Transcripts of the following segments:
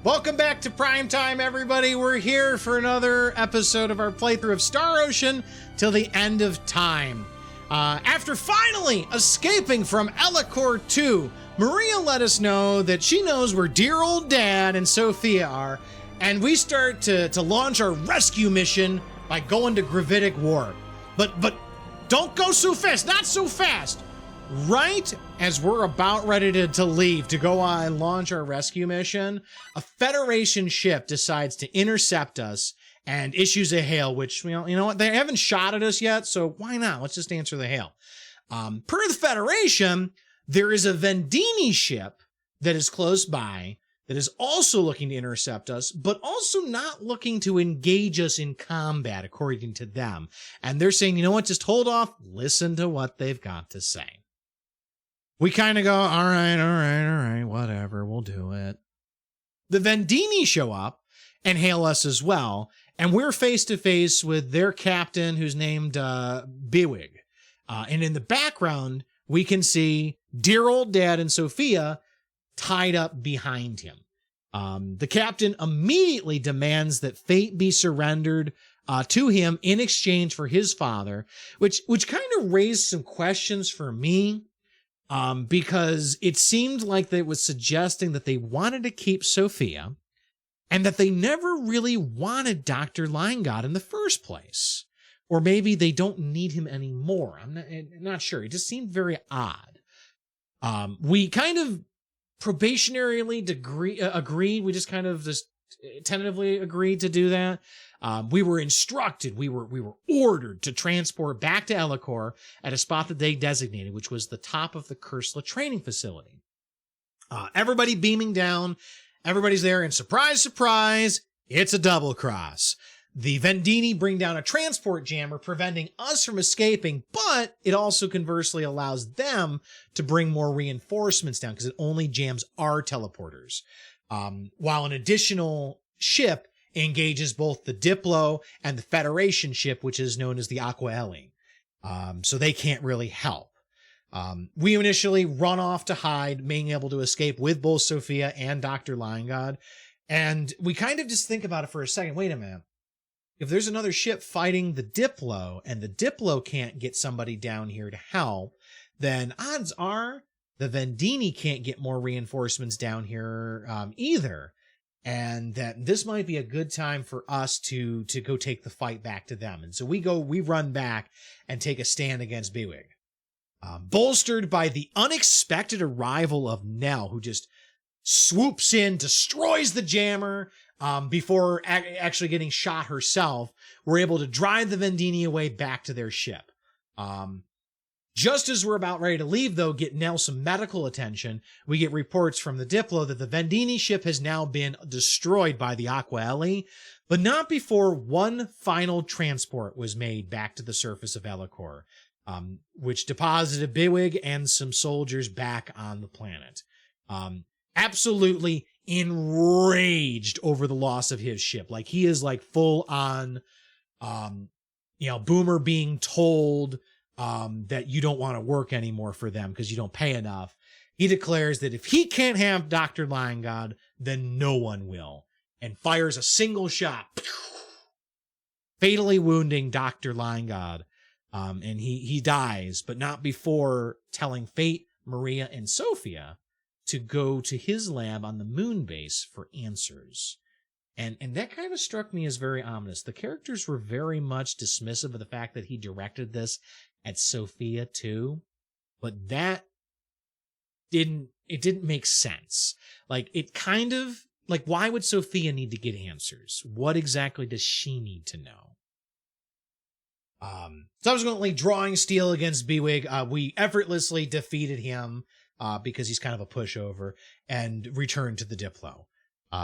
Welcome back to Primetime, everybody. We're here for another episode of our playthrough of Star Ocean till the end of time. After finally escaping from Ellicor 2, Maria let us know that she knows where dear old Dad and Sophia are, and we start to launch our rescue mission by going to Gravitic Warp. But don't go so fast, not so fast. Right as we're about ready to leave to go on and launch our rescue mission, a Federation ship decides to intercept us and issues a hail, which, you know what, they haven't shot at us yet, so why not? Let's just answer the hail. Per the Federation, there is a Vendini ship that is close by that is also looking to intercept us, but also not looking to engage us in combat, according to them. And they're saying, you know what, just hold off, listen to what they've got to say. We kind of go, all right, whatever, we'll do it. The Vendini show up and hail us as well, and we're face to face with their captain, who's named Biwig. And in the background, we can see dear old Dad and Sophia tied up behind him. The captain immediately demands that fate be surrendered to him in exchange for his father, which kind of raised some questions for me. Because it seemed like they was suggesting that they wanted to keep Sophia and that they never really wanted Dr. Liongod in the first place. Or maybe they don't need him anymore. I'm not sure. It just seemed very odd. We kind of probationarily agreed. We just kind of tentatively agreed to do that. We were instructed, we were ordered to transport back to Ellicor at a spot that they designated, which was the top of the Kursla training facility. Everybody beaming down, everybody's there, and surprise, surprise, it's a double cross. The Vendini bring down a transport jammer, preventing us from escaping, but it also conversely allows them to bring more reinforcements down because it only jams our teleporters. While an additional ship engages both the Diplo and the Federation ship, which is known as the Aquaeli. So they can't really help. We initially run off to hide, being able to escape with both Sophia and Dr. Liongod. And we kind of just think about it for a second. Wait a minute. If there's another ship fighting the Diplo and the Diplo can't get somebody down here to help, then odds are the Vendini can't get more reinforcements down here either. And that this might be a good time for us to go take the fight back to them. And so we run back and take a stand against Biwig. Bolstered by the unexpected arrival of Nell, who just swoops in, destroys the jammer before actually getting shot herself. We're able to drive the Vendini away back to their ship. Just as we're about ready to leave, though, get Nell some medical attention, we get reports from the Diplo that the Vendini ship has now been destroyed by the Aquaeli, but not before one final transport was made back to the surface of Ellicor, which deposited Biwig and some soldiers back on the planet. Absolutely enraged over the loss of his ship. Like, he is like full on, Boomer being told that you don't want to work anymore for them because you don't pay enough. He declares that if he can't have Dr. Liongod, then no one will, and fires a single shot, fatally wounding Dr. Liongod. And he dies, but not before telling Fate, Maria, and Sophia to go to his lab on the moon base for answers. And that kind of struck me as very ominous. The characters were very much dismissive of the fact that he directed this at Sophia too, but that didn't make sense. Like, it kind of, like, why would Sophia need to get answers? What exactly does she need to know? Subsequently drawing steel against Biwig, we effortlessly defeated him, because he's kind of a pushover, and returned to the Diplo.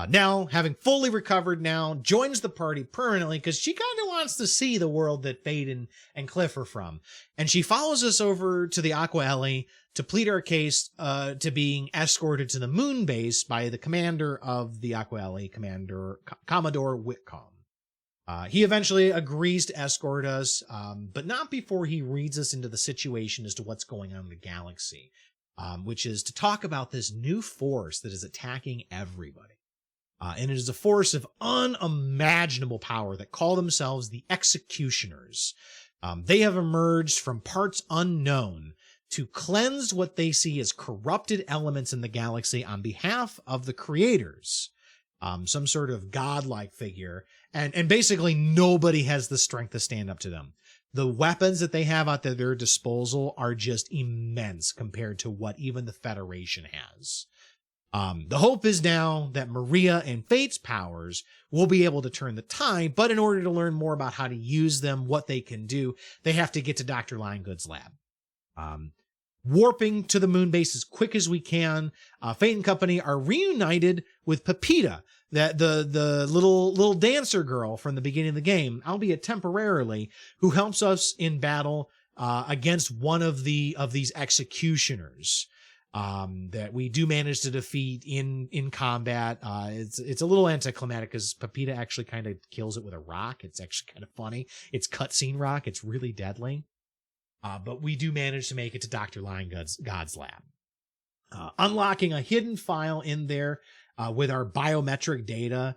Nell, having fully recovered now, joins the party permanently because she kind of wants to see the world that Fate and Cliff are from. And she follows us over to the Aquaeli to plead our case to being escorted to the moon base by the commander of the Aquaeli, Commodore Whitcomb. He eventually agrees to escort us, but not before he reads us into the situation as to what's going on in the galaxy, which is to talk about this new force that is attacking everybody. And it is a force of unimaginable power that call themselves the Executioners. They have emerged from parts unknown to cleanse what they see as corrupted elements in the galaxy on behalf of the creators. Some sort of godlike figure. And basically nobody has the strength to stand up to them. The weapons that they have at their disposal are just immense compared to what even the Federation has. The hope is now that Maria and Fate's powers will be able to turn the tide, but in order to learn more about how to use them, what they can do, they have to get to Dr. Linegood's lab. Warping to the moon base as quick as we can, Fate and company are reunited with Pepita, that the little dancer girl from the beginning of the game, albeit temporarily, who helps us in battle against one of these executioners. That we do manage to defeat in combat. It's a little anticlimactic because Pepita actually kind of kills it with a rock. It's actually kind of funny. It's cutscene rock. It's really deadly. But we do manage to make it to Dr. Linegood's lab. Unlocking a hidden file in there with our biometric data.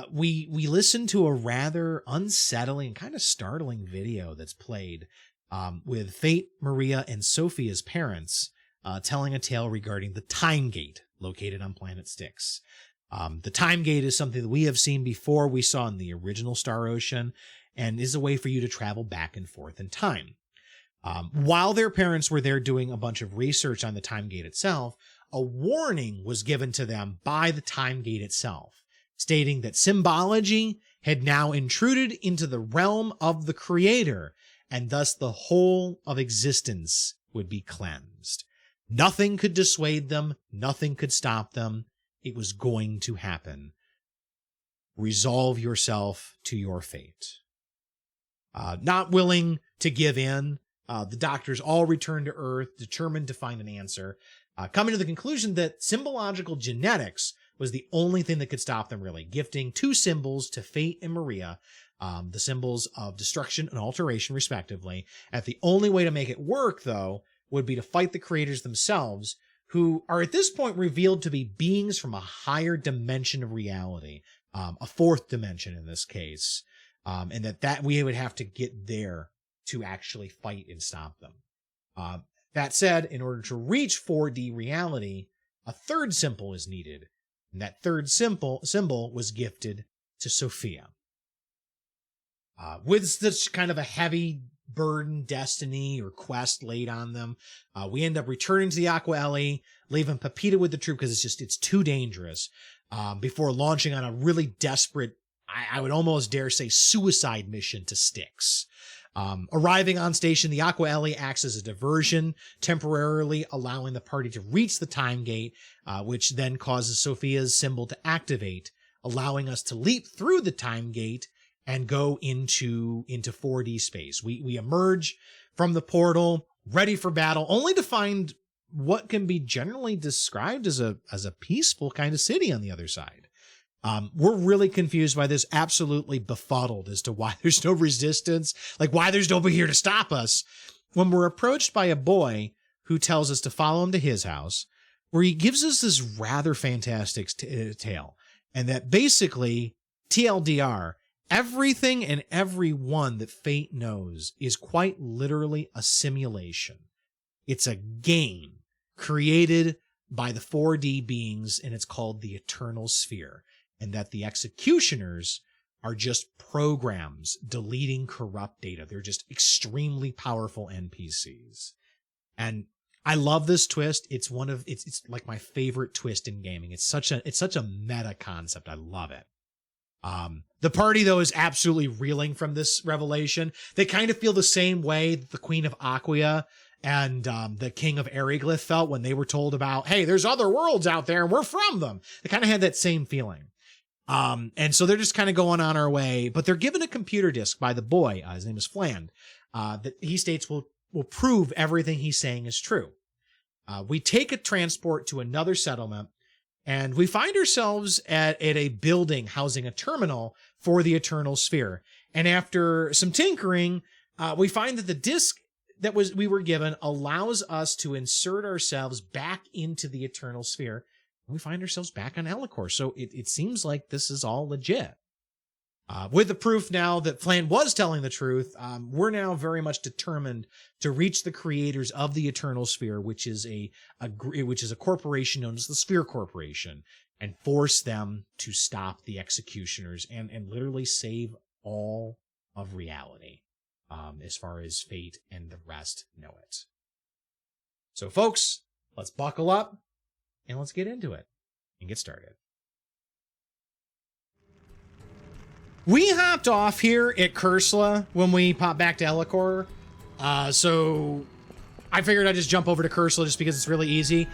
We listen to a rather unsettling, kind of startling video that's played with Fate, Maria, and Sophia's parents. Telling a tale regarding the Time Gate located on planet Styx. The Time Gate is something that we have seen before. We saw in the original Star Ocean and is a way for you to travel back and forth in time. While their parents were there doing a bunch of research on the Time Gate itself, a warning was given to them by the Time Gate itself, stating that symbology had now intruded into the realm of the Creator, and thus the whole of existence would be cleansed. Nothing could dissuade them. Nothing could stop them. It was going to happen. Resolve yourself to your fate. Not willing to give in, the doctors all return to Earth, determined to find an answer, coming to the conclusion that symbological genetics was the only thing that could stop them, really, gifting two symbols to Fate and Maria, the symbols of destruction and alteration, respectively. And the only way to make it work, though, would be to fight the creators themselves, who are at this point revealed to be beings from a higher dimension of reality, a fourth dimension in this case, and that we would have to get there to actually fight and stop them. That said, in order to reach 4D reality, a third symbol is needed, and that third symbol was gifted to Sophia. With such kind of a heavy burden, destiny, or quest laid on them, we end up returning to the Aqua Ellie, leaving Pepita with the troop because it's too dangerous, before launching on a really desperate, I would almost dare say, suicide mission to Styx. Arriving on station, the Aqua Ellie acts as a diversion, temporarily allowing the party to reach the Time Gate, which then causes Sophia's symbol to activate, allowing us to leap through the Time Gate and go into 4D space. We emerge from the portal, ready for battle, only to find what can be generally described as a peaceful kind of city on the other side. We're really confused by this, absolutely befuddled as to why there's no resistance, like why there's nobody here to stop us, when we're approached by a boy who tells us to follow him to his house, where he gives us this rather fantastic tale, and that basically, TLDR, everything and everyone that Fate knows is quite literally a simulation. It's a game created by the 4D beings, and it's called the Eternal Sphere, and that the Executioners are just programs deleting corrupt data. They're just extremely powerful NPCs. And I love this twist. It's like my favorite twist in gaming. It's such a meta concept. I love it. The party, though, is absolutely reeling from this revelation. They kind of feel the same way that the Queen of Aquia and the King of Eriglyph felt when they were told about, hey, there's other worlds out there and we're from them. They kind of had that same feeling. And so they're just kind of going on our way, but they're given a computer disk by the boy, his name is Fland, that he states will prove everything he's saying is true. We take a transport to another settlement, and we find ourselves at a building housing a terminal for the Eternal Sphere. And after some tinkering, we find that the disk that we were given allows us to insert ourselves back into the Eternal Sphere We find ourselves back on Ellicor. So it seems like this is all legit. With the proof now that Flan was telling the truth, we're now very much determined to reach the creators of the Eternal Sphere, which is a corporation known as the Sphere Corporation, and force them to stop the executioners and literally save all of reality, as far as fate and the rest know it. So folks, let's buckle up and let's get into it and get started. We hopped off here at Cursla when we popped back to Ellicor. So I figured I'd just jump over to Cursla just because it's really easy.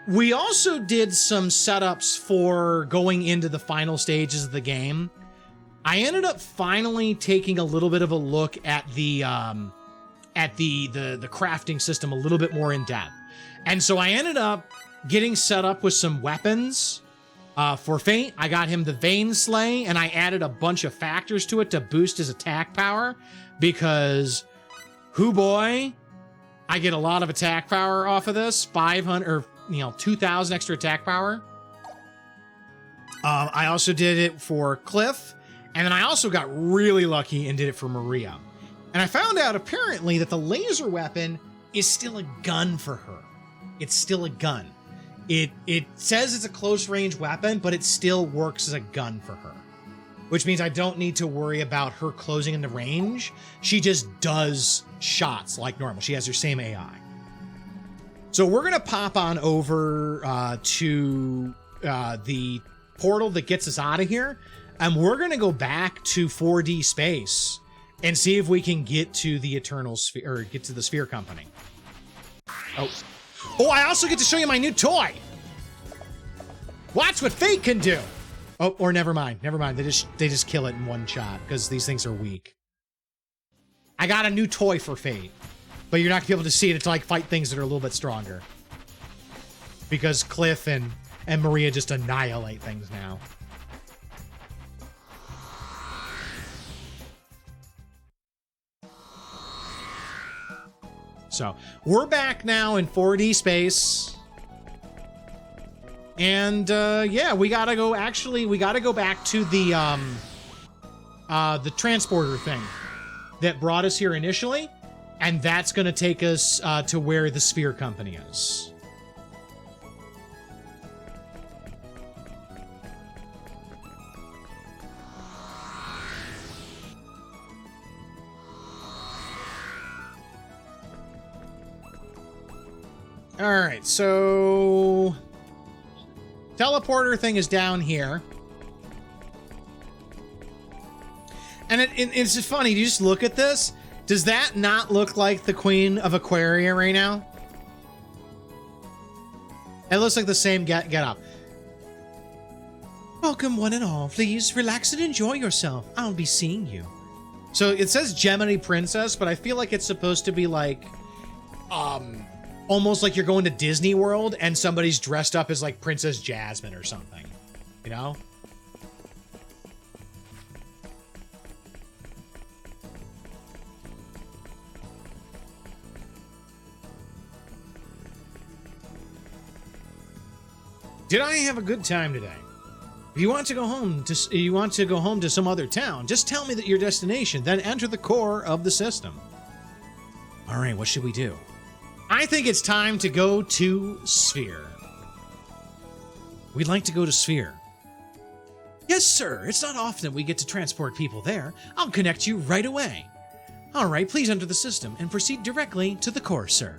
We also did some setups for going into the final stages of the game. I ended up finally taking a little bit of a look at the crafting system a little bit more in depth. And so I ended up getting set up with some weapons. For Fate, I got him the Vein Slay, and I added a bunch of factors to it to boost his attack power, because, hoo boy, I get a lot of attack power off of this, 500, or, 2,000 extra attack power. I also did it for Cliff, and then I also got really lucky and did it for Maria. And I found out, apparently, that the laser weapon is still a gun for her. It's still a gun. It says it's a close range weapon, but it still works as a gun for her, which means I don't need to worry about her closing in the range. She just does shots like normal. She has her same AI. So we're going to pop on over to the portal that gets us out of here, and we're going to go back to 4D space and see if we can get to the Eternal Sphere, or get to the Sphere Company. Oh, I also get to show you my new toy. Watch what Fate can do. Oh, or never mind. They just kill it in one shot because these things are weak. I got a new toy for Fate, but you're not gonna be able to see it until I fight things that are a little bit stronger. Because Cliff and Maria just annihilate things now. So we're back now in 4D space. And yeah, we gotta go back to the transporter thing that brought us here initially. And that's gonna take us to where the Sphere Company is. All right, so teleporter thing is down here. And it's just funny, you just look at this. Does that not look like the Queen of Aquaria right now? It looks like the same get up. Welcome one and all. Please relax and enjoy yourself. I'll be seeing you. So it says Gemini Princess, but I feel like it's supposed to be like, almost like you're going to Disney World and somebody's dressed up as like Princess Jasmine or something, you know? Did I have a good time today? If you want to go home to some other town, just tell me that your destination, then enter the core of the system. All right, what should we do? I think it's time to go to Sphere. We'd like to go to Sphere. Yes, sir. It's not often we get to transport people there. I'll connect you right away. All right, please enter the system and proceed directly to the core, sir.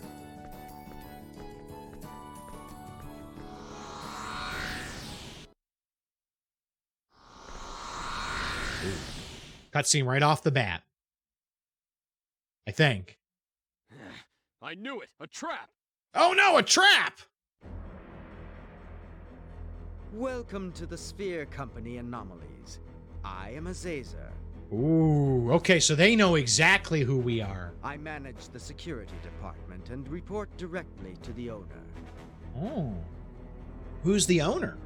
Cutscene right off the bat. I think. I knew it! A trap! Oh no, a trap! Welcome to the Sphere Company Anomalies. I am Azazer. Ooh, okay, so they know exactly who we are. I manage the security department and report directly to the owner. Oh. Who's the owner?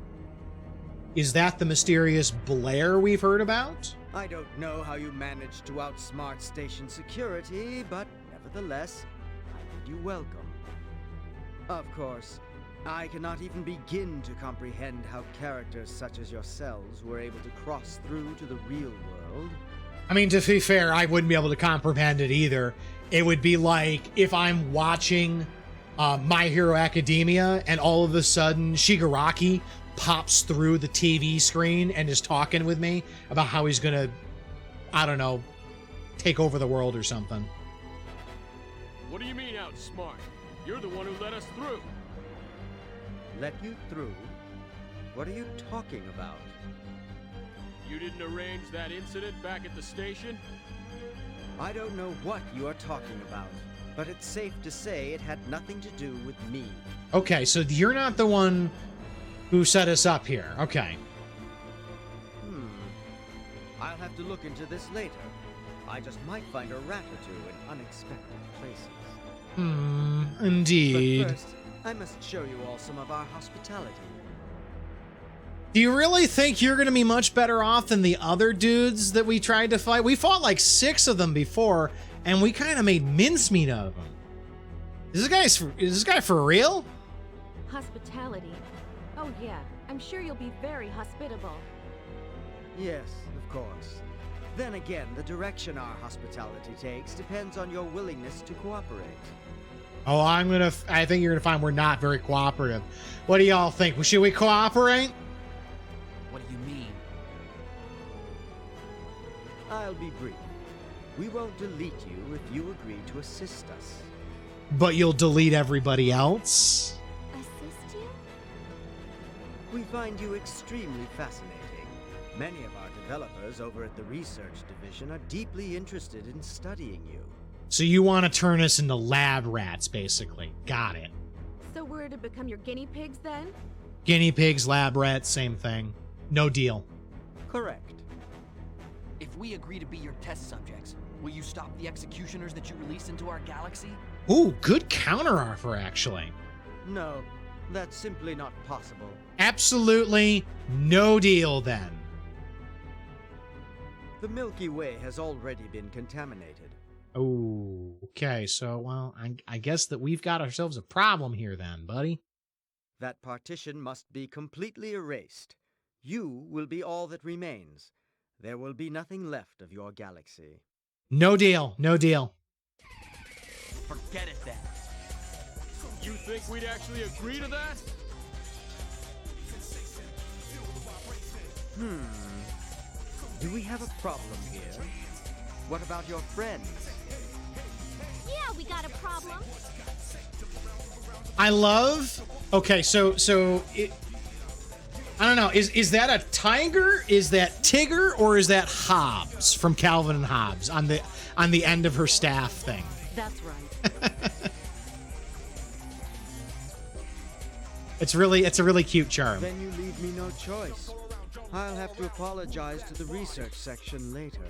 Is that the mysterious Blair we've heard about? I don't know how you managed to outsmart station security, but nevertheless, I bid you welcome. Of course, I cannot even begin to comprehend how characters such as yourselves were able to cross through to the real world. I mean, to be fair, I wouldn't be able to comprehend it either. It would be like if I'm watching My Hero Academia and all of a sudden Shigaraki pops through the TV screen and is talking with me about how he's gonna, I don't know, take over the world or something. What do you mean outsmart? You're the one who let us through. Let you through? What are you talking about? You didn't arrange that incident back at the station? I don't know what you are talking about, but it's safe to say it had nothing to do with me. Okay, so you're not the one who set us up here. Okay. I'll have to look into this later. I just might find a rat or two in unexpected places. Indeed. But first, I must show you all some of our hospitality. Do you really think you're going to be much better off than the other dudes that we tried to fight? We fought like 6 of them before, and we kind of made mincemeat of them. Is this guy for real? Hospitality. Oh yeah, I'm sure you'll be very hospitable. Yes, of course. Then again, the direction our hospitality takes depends on your willingness to cooperate. Oh, I think you're gonna find we're not very cooperative. What do y'all think? Should we cooperate? What do you mean? I'll be brief. We won't delete you if you agree to assist us. But you'll delete everybody else? Assist you? We find you extremely fascinating. Many of our developers over at the research division are deeply interested in studying you. So you want to turn us into lab rats, basically. Got it. So we're to become your guinea pigs then? Guinea pigs, lab rats, same thing. No deal. Correct. If we agree to be your test subjects, will you stop the executioners that you release into our galaxy? Ooh, good counteroffer, actually. No, that's simply not possible. Absolutely no deal, then. The Milky Way has already been contaminated. Oh, okay. So, well, I guess that we've got ourselves a problem here then, buddy. That partition must be completely erased. You will be all that remains. There will be nothing left of your galaxy. No deal. No deal. Forget it then. You think we'd actually agree to that? Do we have a problem here? What about your friends? Yeah, we got a problem. I love. Okay, so I don't know. Is that a tiger? Is that Tigger, or is that Hobbs from Calvin and Hobbes on the end of her staff thing? That's right. It's a really cute charm. Then you leave me no choice. I'll have to apologize to the research section later.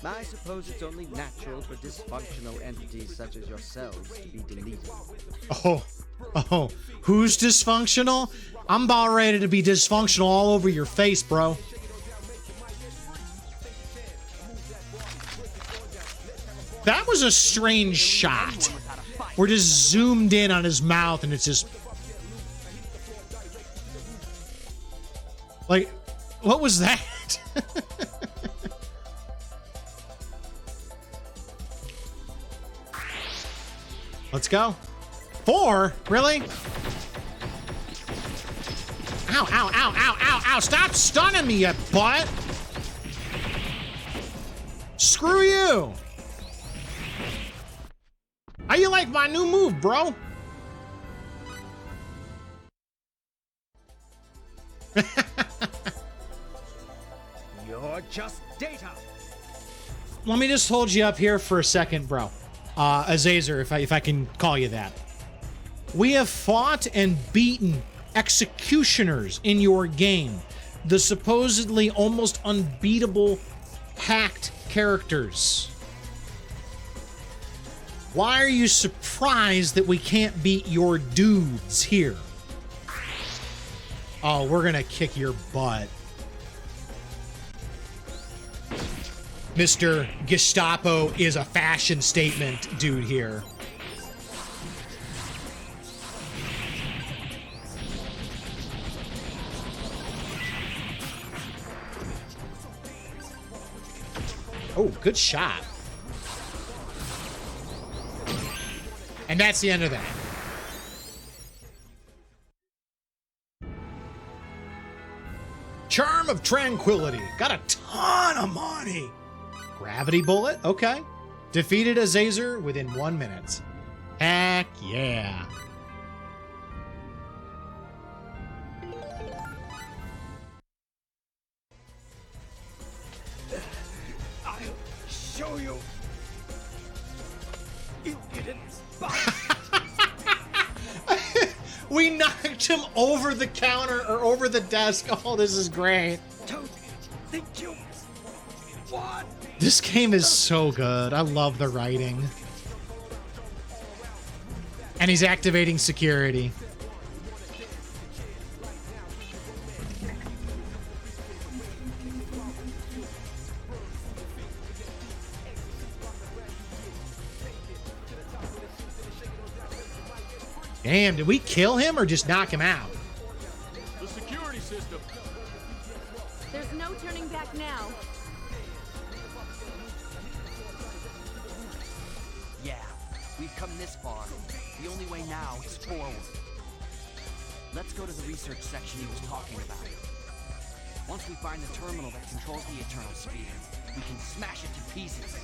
I suppose it's only natural for dysfunctional entities such as yourselves to be deleted. Oh, who's dysfunctional? I'm about ready to be dysfunctional all over your face, bro. That was a strange shot. We're just zoomed in on his mouth and it's just... Like, what was that? Let's go. 4? Really? Ow, ow, ow, ow, ow, ow. Stop stunning me, you butt. Screw you. How you like my new move, bro? You're just data! Let me just hold you up here for a second, bro. Azazer, if I can call you that. We have fought and beaten executioners in your game. The supposedly almost unbeatable hacked characters. Why are you surprised that we can't beat your dudes here? Oh, we're gonna kick your butt. Mr. Gestapo is a fashion statement dude here. Oh, good shot. And that's the end of that. Charm of Tranquility. Got a ton of money. Gravity Bullet. Okay. Defeated Azazer within 1 minute. Heck yeah. I'll show you. You didn't spot. We knocked him over the counter or over the desk. Oh, this is great. Don't think you. What? This game is so good. I love the writing. And he's activating security. Damn, did we kill him or just knock him out? The security system. There's no turning back now. Yeah, we've come this far. The only way now is forward. Let's go to the research section he was talking about. Once we find the terminal that controls the Eternal Sphere, we can smash it to pieces.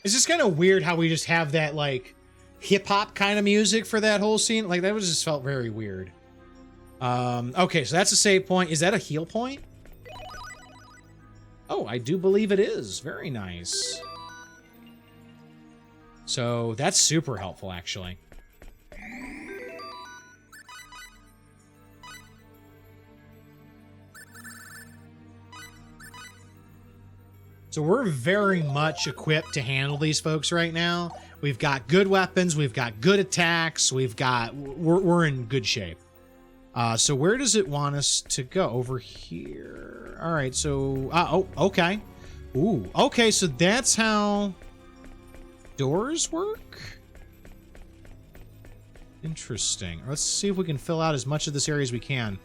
It's just kind of weird how we just have that, like, hip-hop kind of music for that whole scene. Like, that was just felt very weird. Okay, so that's a save point. Is that a heal point? Oh, I do believe it is. Very nice. So that's super helpful, actually. So we're very much equipped to handle these folks right now. We've got good weapons, we've got good attacks, we're in good shape. So where does it want us to go? Over here. All right, so, oh, okay. Ooh, okay, so that's how doors work? Interesting. Let's see if we can fill out as much of this area as we can.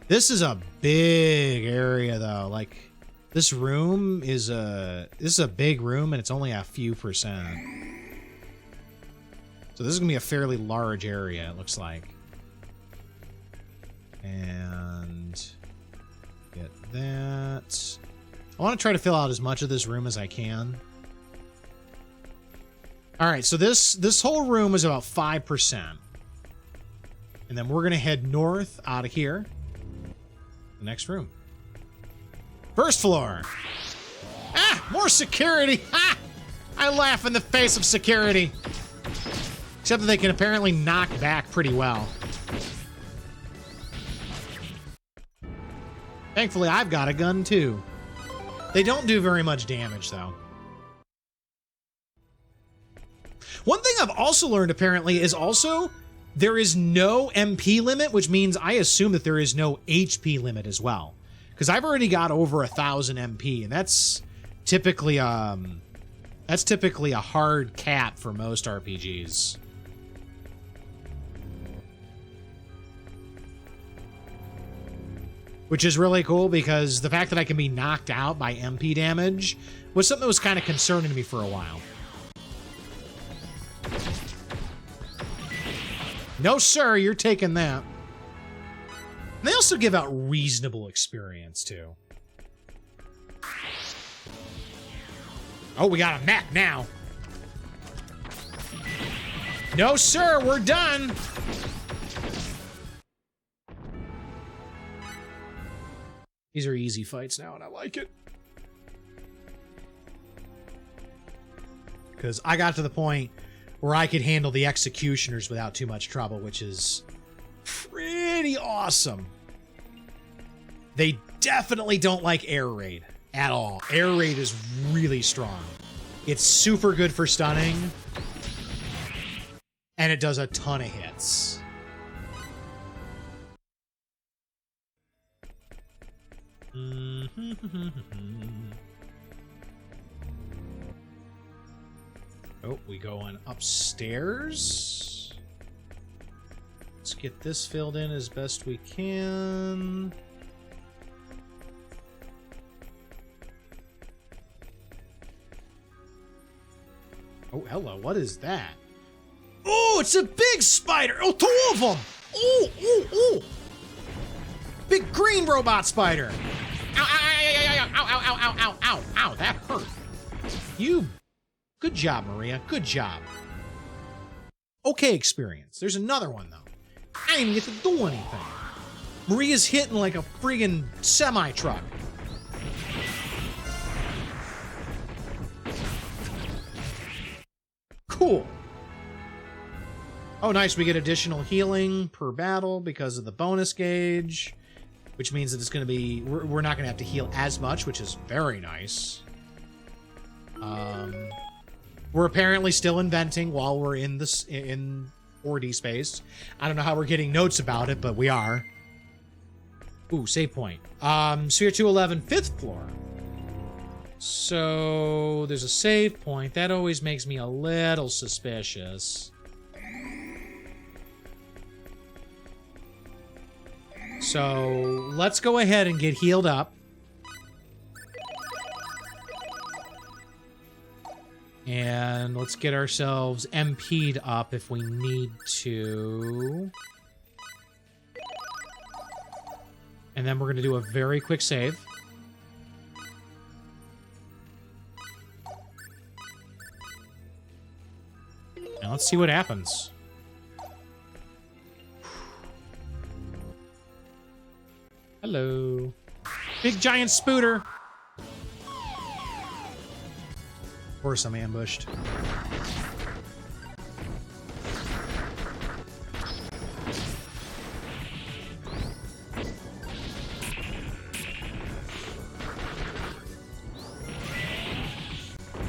This is a big area, though. Like, this room is this is a big room, and it's only a few percent. So this is gonna be a fairly large area, it looks like. And get that. I want to try to fill out as much of this room as I can. All right, so this whole room is about 5%. And then we're gonna head north out of here. The next room. First floor. Ah, more security. Ha! I laugh in the face of security. Except that they can apparently knock back pretty well. Thankfully, I've got a gun too. They don't do very much damage though. One thing I've also learned apparently is also there is no MP limit, which means I assume that there is no HP limit as well. Because I've already got over 1,000 MP, and that's typically a hard cap for most RPGs. Which is really cool because the fact that I can be knocked out by MP damage was something that was kind of concerning to me for a while. No, sir, you're taking that. And they also give out reasonable experience, too. Oh, we got a map now. No, sir, we're done. These are easy fights now, and I like it. Because I got to the point where I could handle the executioners without too much trouble, which is pretty awesome. They definitely don't like air raid at all. Air raid is really strong. It's super good for stunning, and it does a ton of hits. Oh, we going upstairs. Let's get this filled in as best we can. hello. What is that? Oh, it's a big spider. Oh, 2 of them. Oh, oh, oh. Big green robot spider. Ow, ow, ow, ow, ow, ow, ow, ow, ow, ow. That hurt. Good job, Maria. Good job. Okay experience. There's another one, though. I didn't even get to do anything. Maria's hitting like a friggin' semi-truck. Cool. Oh, nice. We get additional healing per battle because of the bonus gauge, which means that it's going to be... We're not going to have to heal as much, which is very nice. We're apparently still inventing while we're in this in 4D space. I don't know how we're getting notes about it, but we are. Ooh, save point. Sphere 211, 5th floor. So there's a save point. That always makes me a little suspicious. So let's go ahead and get healed up. And let's get ourselves MP'd up if we need to. And then we're going to do a very quick save. Now let's see what happens. Hello. Big giant spooter. Of course I'm ambushed.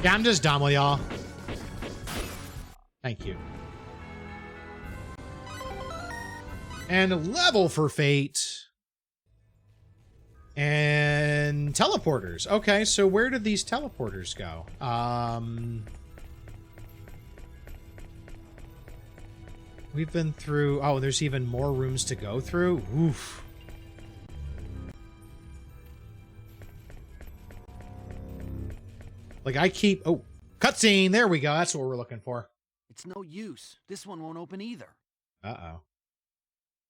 Yeah, I'm just done with y'all. Thank you. And a level for fate. And teleporters. Okay, so where did these teleporters go? We've been through... Oh, there's even more rooms to go through? Oof. Like, I keep... Oh, cutscene! There we go. That's what we're looking for. It's no use. This one won't open either. Uh-oh.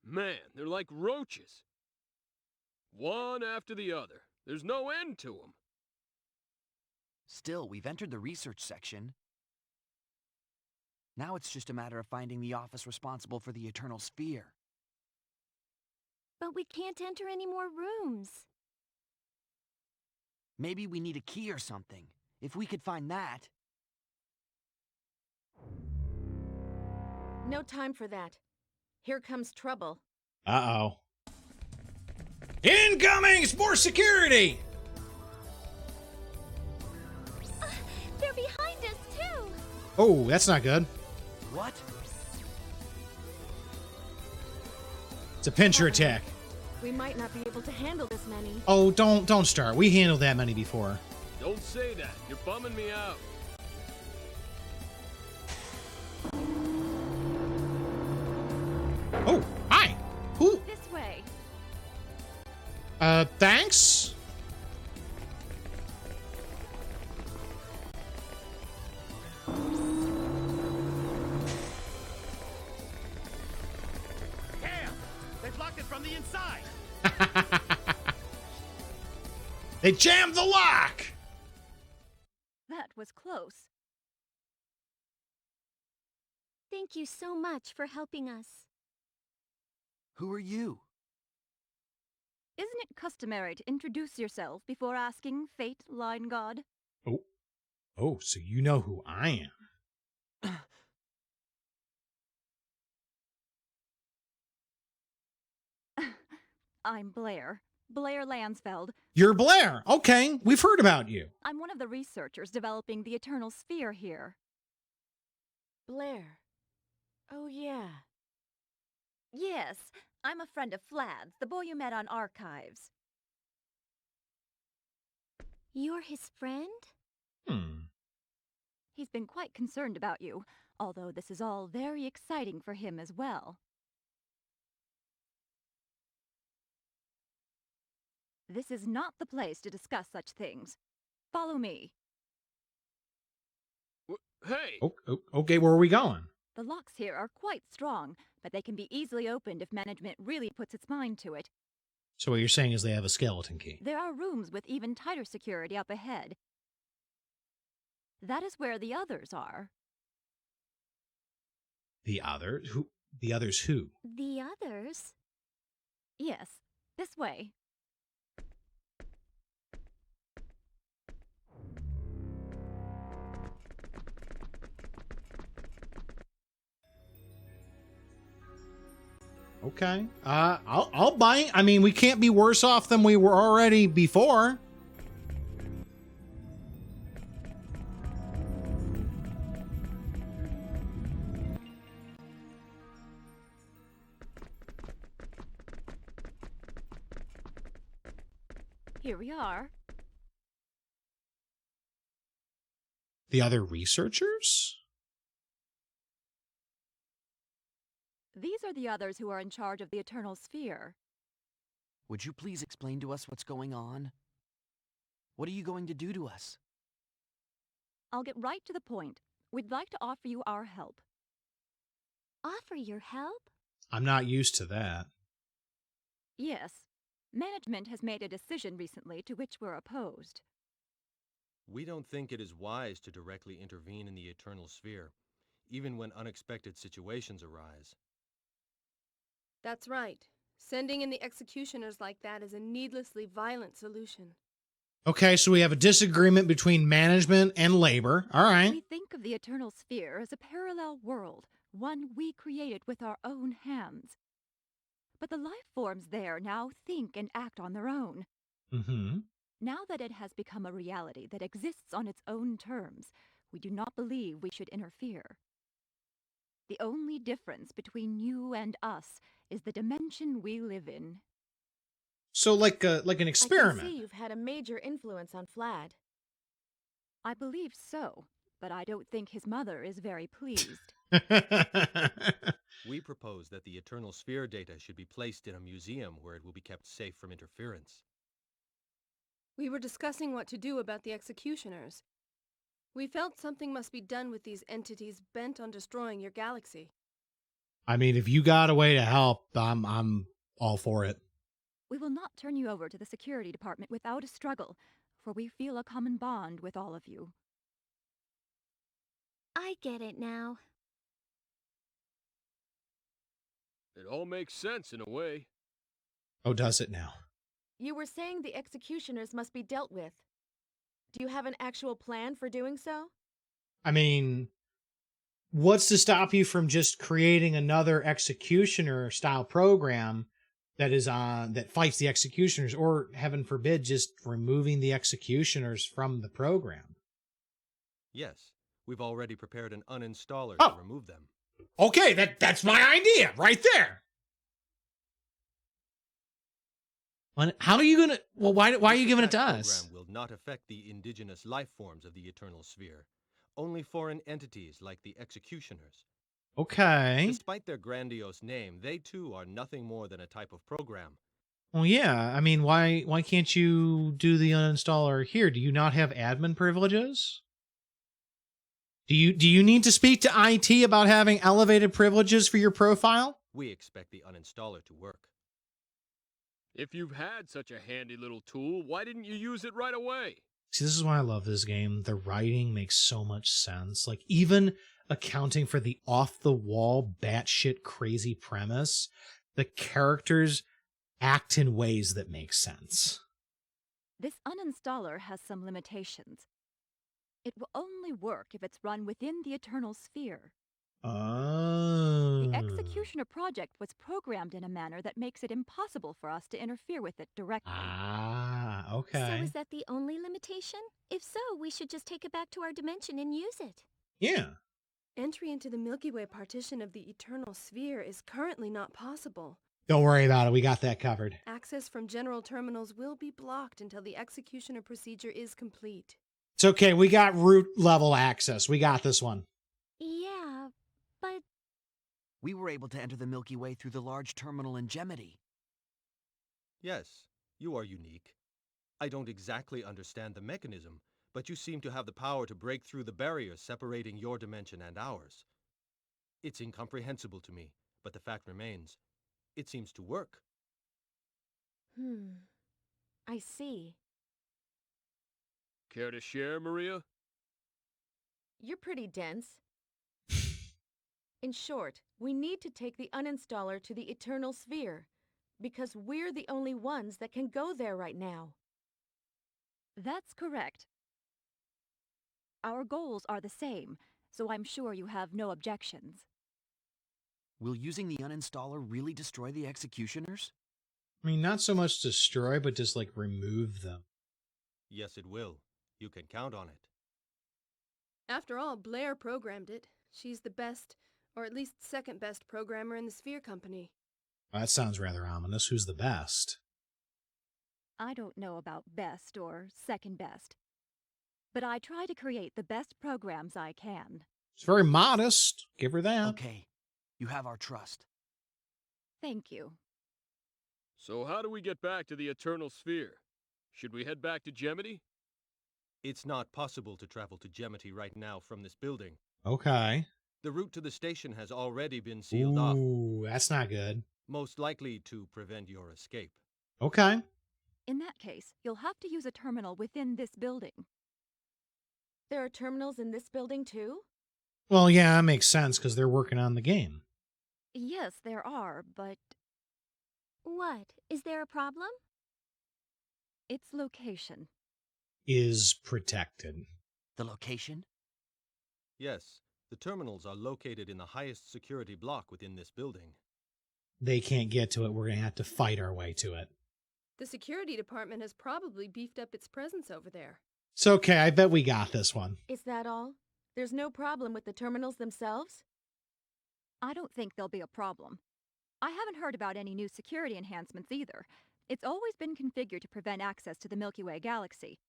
Man, they're like roaches. One after the other. There's no end to them. Still, we've entered the research section. Now it's just a matter of finding the office responsible for the Eternal Sphere. But we can't enter any more rooms. Maybe we need a key or something. If we could find that... No time for that. Here comes trouble. Uh-oh. Incoming! It's more security! They're behind us, too! Oh, that's not good. What? It's a pincher attack. We might not be able to handle this many. Oh, don't start. We handled that many before. Don't say that. You're bumming me out. Oh, hi. Who? This way. Thanks? Damn! They've locked it from the inside! They jammed the lock! That was close. Thank you so much for helping us. Who are you? Isn't it customary to introduce yourself before asking, Fate, Line God? Oh, so you know who I am. I'm Blair. Blair Lansfeld. You're Blair. Okay, we've heard about you. I'm one of the researchers developing the Eternal Sphere here. Blair. Oh, yeah. Yes, I'm a friend of Flad's, the boy you met on Archives. You're his friend? He's been quite concerned about you, although this is all very exciting for him as well. This is not the place to discuss such things. Follow me. Hey! Okay, where are we going? The locks here are quite strong, but they can be easily opened if management really puts its mind to it. So what you're saying is they have a skeleton key. There are rooms with even tighter security up ahead. That is where the others are. The others? Who? The others who? The others? Yes, this way. Okay. I'll bite. I mean, we can't be worse off than we were already before. Here we are. The other researchers? These are the others who are in charge of the Eternal Sphere. Would you please explain to us what's going on? What are you going to do to us? I'll get right to the point. We'd like to offer you our help. Offer your help? I'm not used to that. Yes. Management has made a decision recently to which we're opposed. We don't think it is wise to directly intervene in the Eternal Sphere, even when unexpected situations arise. That's right. Sending in the executioners like that is a needlessly violent solution. Okay, so we have a disagreement between management and labor. All right. We think of the Eternal Sphere as a parallel world, one we created with our own hands. But the life forms there now think and act on their own. Mm-hmm. Now that it has become a reality that exists on its own terms, we do not believe we should interfere. The only difference between you and us is the dimension we live in. So like an I can experiment. see you've had a major influence on Flad. I believe so, but I don't think his mother is very pleased. We propose that the Eternal Sphere data should be placed in a museum where it will be kept safe from interference. We were discussing what to do about the executioners. We felt something must be done with these entities bent on destroying your galaxy. I mean, if you got a way to help, I'm all for it. We will not turn you over to the security department without a struggle, for we feel a common bond with all of you. I get it now. It all makes sense in a way. Oh, does it now? You were saying the executioners must be dealt with. Do you have an actual plan for doing so? I mean, what's to stop you from just creating another executioner style program that is that fights the executioners, or heaven forbid, just removing the executioners from the program? Yes, we've already prepared an uninstaller Oh. to remove them. Okay, that's my idea right there. How are you gonna? Well, why are you giving it to That us? program will not affect the indigenous life forms of the Eternal Sphere. Only foreign entities like the executioners. Okay. Despite their grandiose name, they too are nothing more than a type of program. Well, yeah. I mean, why can't you do the uninstaller here? Do you not have admin privileges? Do you need to speak to IT about having elevated privileges for your profile? We expect the uninstaller to work. If you've had such a handy little tool, why didn't you use it right away? See, this is why I love this game. The writing makes so much sense. Like, even accounting for the off-the-wall, batshit crazy premise, the characters act in ways that make sense. This uninstaller has some limitations. It will only work if it's run within the Eternal Sphere. Oh. The Executioner project was programmed in a manner that makes it impossible for us to interfere with it directly. Ah, So okay. is that the only limitation? If so, we should just take it back to our dimension and use it. Yeah. Entry into the Milky Way partition of the Eternal Sphere is currently not possible. Don't worry about it. We got that covered. Access from general terminals will be blocked until the executioner procedure is complete. It's okay. We got root level access. We got this one. Yeah, but We were able to enter the Milky Way through the large terminal in Gemity. Yes, you are unique. I don't exactly understand the mechanism, but you seem to have the power to break through the barriers separating your dimension and ours. It's incomprehensible to me, but the fact remains, it seems to work. I see. Care to share, Maria? You're pretty dense. In short, we need to take the uninstaller to the Eternal Sphere, because we're the only ones that can go there right now. That's correct. Our goals are the same, so I'm sure you have no objections. Will using the uninstaller really destroy the executioners? I mean, not so much destroy, but just, like, remove them. Yes, it will. You can count on it. After all, Blair programmed it. She's the best, or at least second best programmer in the Sphere Company. Well, that sounds rather ominous. Who's the best? I don't know about best or second best, but I try to create the best programs I can. It's very modest. Give her that. Okay, you have our trust. Thank you. So how do we get back to the Eternal Sphere? Should we head back to Gemity? It's not possible to travel to Gemity right now from this building. Okay. The route to the station has already been sealed off, Ooh, that's not good. most likely to prevent your escape. Okay. In that case, you'll have to use a terminal within this building. There are terminals in this building too? Well, yeah, that makes sense because they're working on the game. Yes, there are, but What? Is there a problem? its location. Is protected. The location? Yes, the terminals are located in the highest security block within this building. They can't get to it. We're going to have to fight our way to it. The security department has probably beefed up its presence over there. It's okay. I bet we got this one. Is that all? There's no problem with the terminals themselves? I don't think there'll be a problem. I haven't heard about any new security enhancements either. It's always been configured to prevent access to the Milky Way galaxy.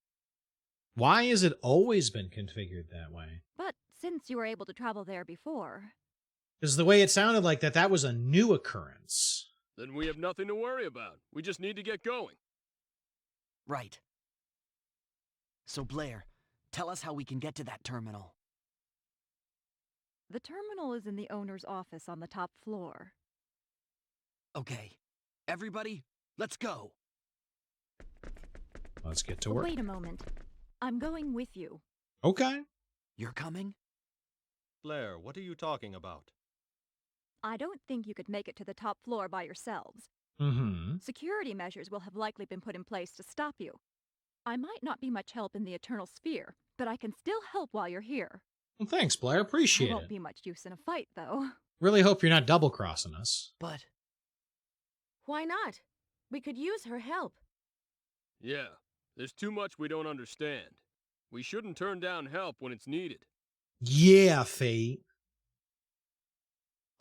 Why has it always been configured that way? But since you were able to travel there before... Because the way it sounded like that was a new occurrence. Then we have nothing to worry about. We just need to get going. Right. So Blair, tell us how we can get to that terminal. The terminal is in the owner's office on the top floor. Okay, everybody, let's go. Let's get to work. Wait a moment. I'm going with you. Okay. You're coming? Blair, what are you talking about? I don't think you could make it to the top floor by yourselves. Mm-hmm. Security measures will have likely been put in place to stop you. I might not be much help in the Eternal Sphere, but I can still help while you're here. Well, thanks, Blair. Appreciate I won't it. be much use in a fight, though. Really hope you're not double-crossing us. But Why not? We could use her help. Yeah, there's too much we don't understand. We shouldn't turn down help when it's needed. Yeah, Fate.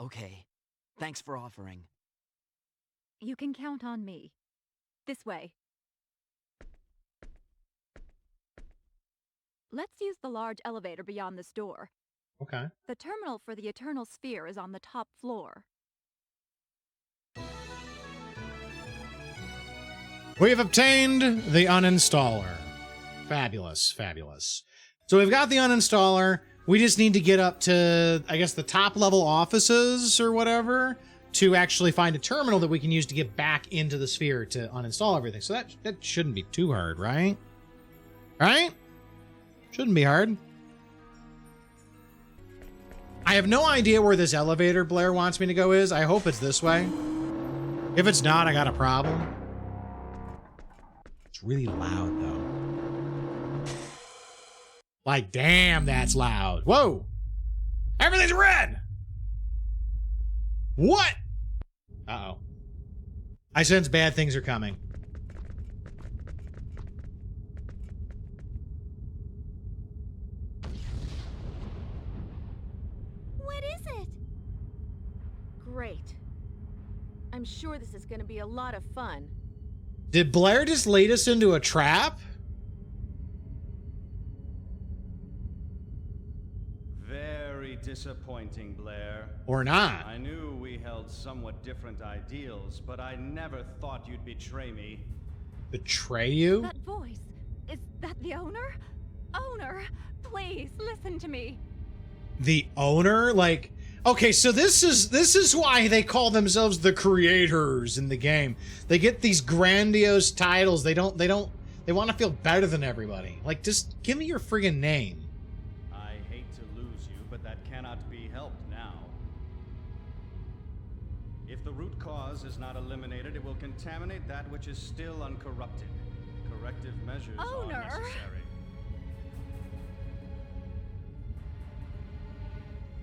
okay, thanks for offering. You can count on me. This way. Let's use the large elevator beyond this door. Okay. The terminal for the Eternal Sphere is on the top floor. We have obtained the uninstaller. Fabulous, fabulous. So we've got the uninstaller. We just need to get up to, I guess, the top level offices or whatever to actually find a terminal that we can use to get back into the sphere to uninstall everything. So that shouldn't be too hard, right? Right? Shouldn't be hard. I have no idea where this elevator Blair wants me to go is. I hope it's this way. If it's not, I got a problem. It's really loud, though. Like, damn, that's loud. Whoa! Everything's red! What? Uh-oh. I sense bad things are coming. What is it? Great. I'm sure this is going to be a lot of fun. Did Blair just lead us into a trap? Very disappointing, Blair. Or not? I knew we held somewhat different ideals, but I never thought you'd betray me. Betray you? That voice, is that the owner? Owner, please listen to me. The owner? Like, okay, so this is why they call themselves the creators in the game. They get these grandiose titles. They want to feel better than everybody. Like, just give me your friggin' name. I hate to lose you, but that cannot be helped now. If the root cause is not eliminated, it will contaminate that which is still uncorrupted. Corrective measures are necessary.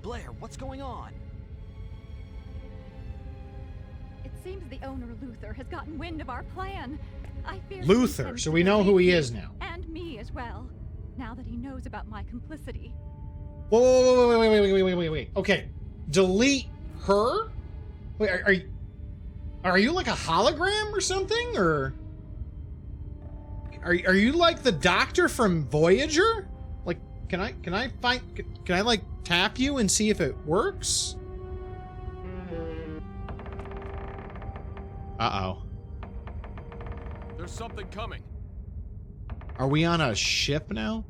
Blair, what's going on? It seems the owner Luther has gotten wind of our plan. I fear he Luther, intends so to we know who he delete is you now. And me as well. Now that he knows about my complicity. Whoa, wait. Okay, delete her? Wait, are you like a hologram or something, or are you like the Doctor from Voyager? Like, can I like tap you and see if it works? Uh-oh. There's something coming. Are we on a ship now?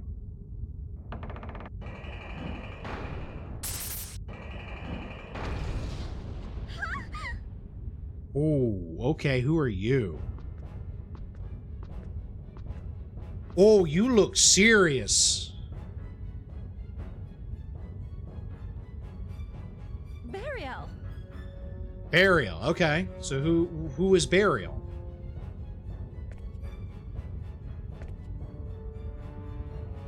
Oh, okay, who are you? Oh, you look serious. Burial. Burial, okay. So who is Burial?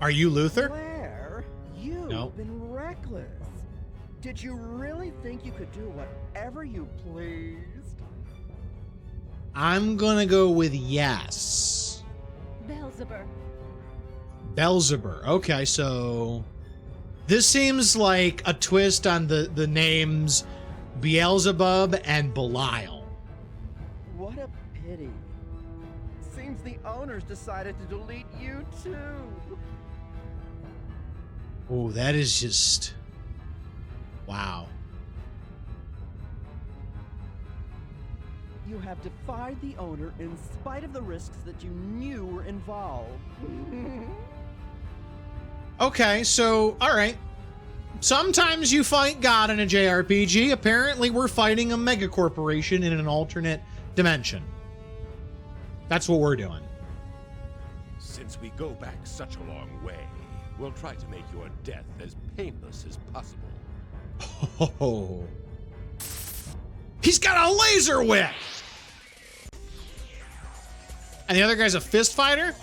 Are you Luther? Blair, you've No. been reckless. Did you really think you could do whatever you pleased? I'm gonna go with yes. Beelzebub. Beelzebub. Okay, so this seems like a twist on the names Beelzebub and Belial. What a pity. Seems the owners decided to delete you too. Oh, that is just... wow. You have defied the owner in spite of the risks that you knew were involved. Okay, so, alright. Sometimes you fight God in a JRPG. Apparently we're fighting a megacorporation in an alternate dimension. That's what we're doing. Since we go back such a long way, we'll try to make your death as painless as possible. Oh. He's got a laser whip! And the other guy's a fist fighter?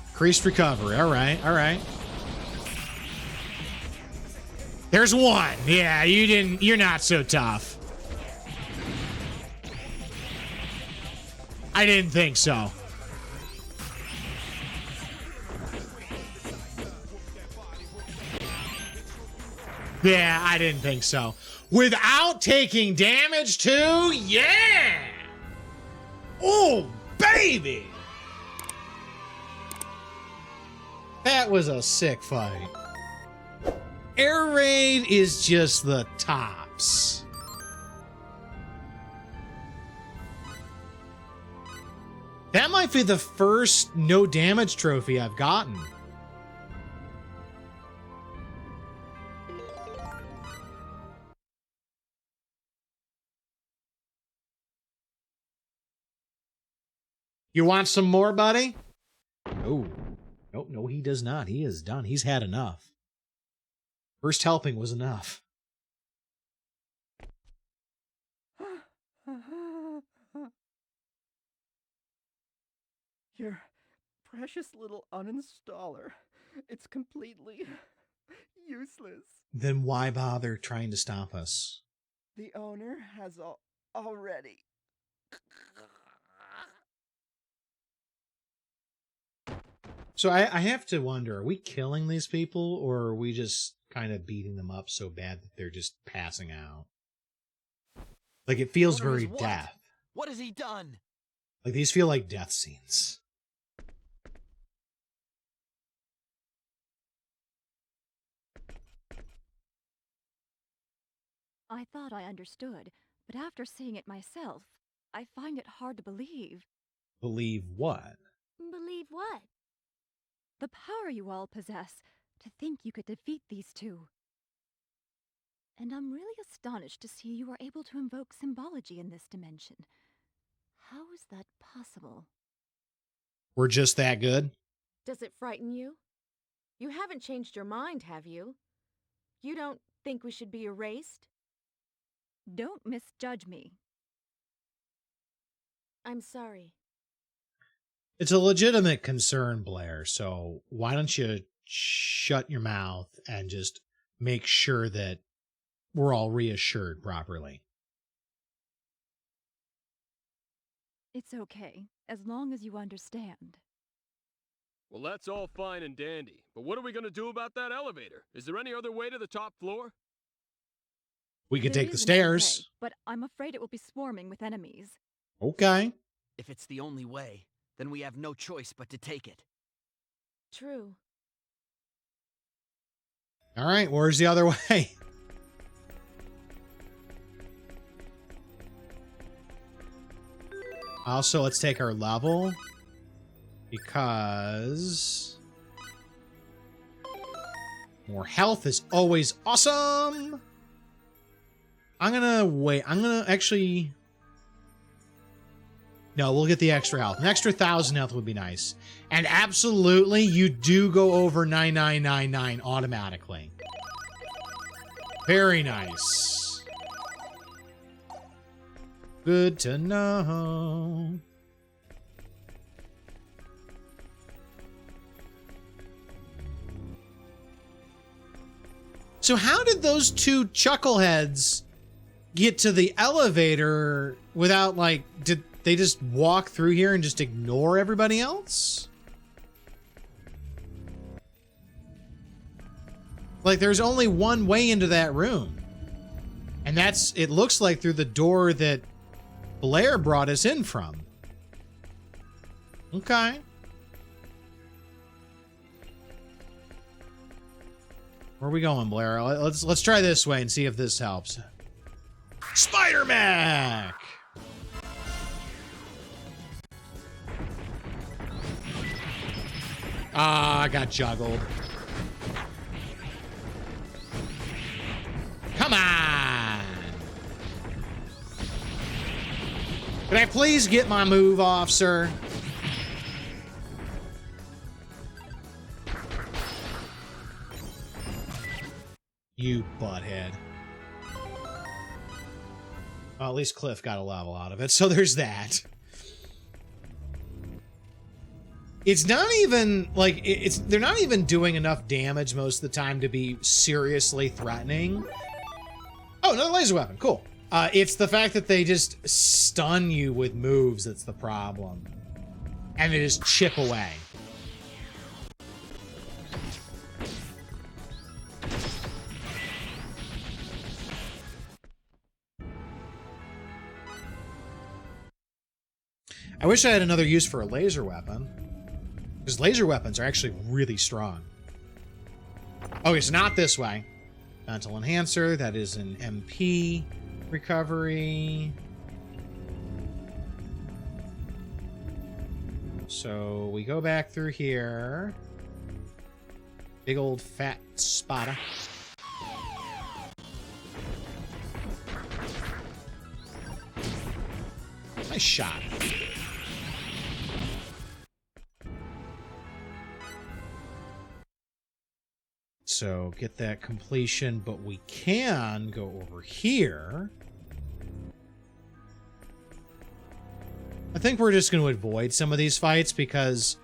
Increased recovery. Alright. There's one. Yeah, you're not so tough. I didn't think so. Yeah, I didn't think so. Without taking damage too? Yeah! Oh, baby! That was a sick fight. Air Raid is just the tops. That might be the first no damage trophy I've gotten. You want some more, buddy? Oh. No, he does not. He is done. He's had enough. First helping was enough. Your precious little uninstaller. It's completely useless. Then why bother trying to stop us? The owner has already. So I have to wonder, are we killing these people, or are we just kind of beating them up so bad that they're just passing out? Like, it feels very death. What has he done? Like, these feel like death scenes. I thought I understood, but after seeing it myself, I find it hard to believe. Believe what? Believe what? The power you all possess, to think you could defeat these two. And I'm really astonished to see you are able to invoke symbology in this dimension. How is that possible? We're just that good? Does it frighten you? You haven't changed your mind, have you? You don't think we should be erased? Don't misjudge me. I'm sorry. It's a legitimate concern, Blair, so why don't you shut your mouth and just make sure that we're all reassured properly. It's okay, as long as you understand. Well, that's all fine and dandy, but what are we gonna do about that elevator? Is there any other way to the top floor? We could There take the is another stairs. way, but I'm afraid it will be swarming with enemies. Okay. If it's the only way, then we have no choice but to take it. True. All right, where's the other way? Also, let's take our level because more health is always awesome. I'm gonna wait. I'm gonna actually... No, we'll get the extra health. An extra 1,000 health would be nice. And absolutely, you do go over 9999 automatically. Very nice. Good to know. So how did those two chuckleheads get to the elevator without, like, did they just walk through here and just ignore everybody else? Like, there's only one way into that room. And that's, it looks like, through the door that Blair brought us in from. Okay. Where are we going, Blair? Let's try this way and see if this helps. Spider-Mac! Ah, I got juggled. Come on! Could I please get my move off, sir? You butthead. Well, at least Cliff got a level out of it, so there's that. It's not even, like, they're not even doing enough damage most of the time to be seriously threatening. Oh, another laser weapon. Cool. It's the fact that they just stun you with moves that's the problem. And they just chip away. I wish I had another use for a laser weapon. Because laser weapons are actually really strong. Oh, it's not this way. Mental Enhancer, that is an MP recovery. So we go back through here. Big old fat spotter. Nice shot. So get that completion, but we can go over here. I think we're just going to avoid some of these fights because,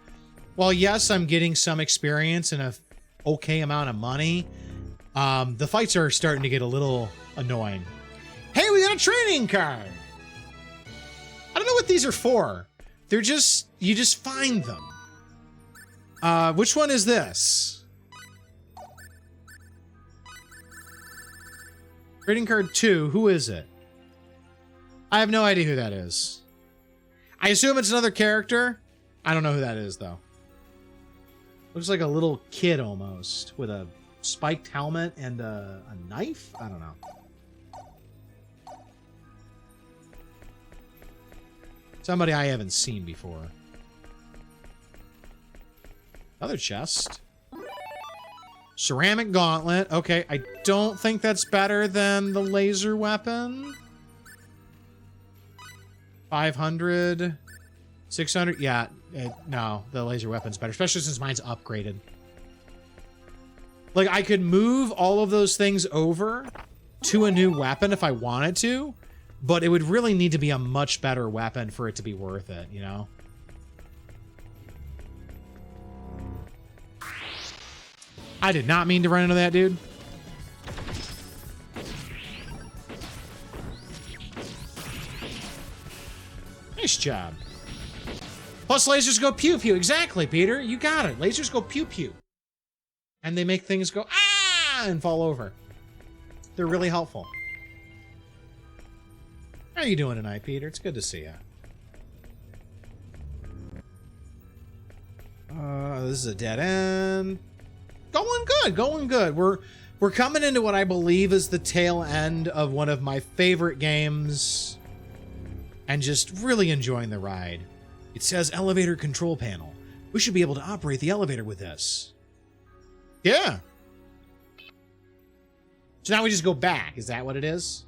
while yes, I'm getting some experience and a okay amount of money, the fights are starting to get a little annoying. Hey, we got a training card! I don't know what these are for. They're just, you just find them. Which one is this? Trading card 2, who is it? I have no idea who that is. I assume it's another character. I don't know who that is, though. Looks like a little kid almost, with a spiked helmet and a knife? I don't know. Somebody I haven't seen before. Another chest. Ceramic gauntlet. Okay, I don't think that's better than the laser weapon. 500. 600. Yeah, no, the laser weapon's better, especially since mine's upgraded. Like, I could move all of those things over to a new weapon if I wanted to, but it would really need to be a much better weapon for it to be worth it, you know? I did not mean to run into that dude. Nice job. Plus, lasers go pew-pew. Exactly, Peter. You got it. Lasers go pew-pew. And they make things go, ah, and fall over. They're really helpful. How are you doing tonight, Peter? It's good to see you. This is a dead end. Going good, going good. We're coming into what I believe is the tail end of one of my favorite games, and just really enjoying the ride. It says elevator control panel. We should be able to operate the elevator with this. Yeah. So now we just go back. Is that what it is?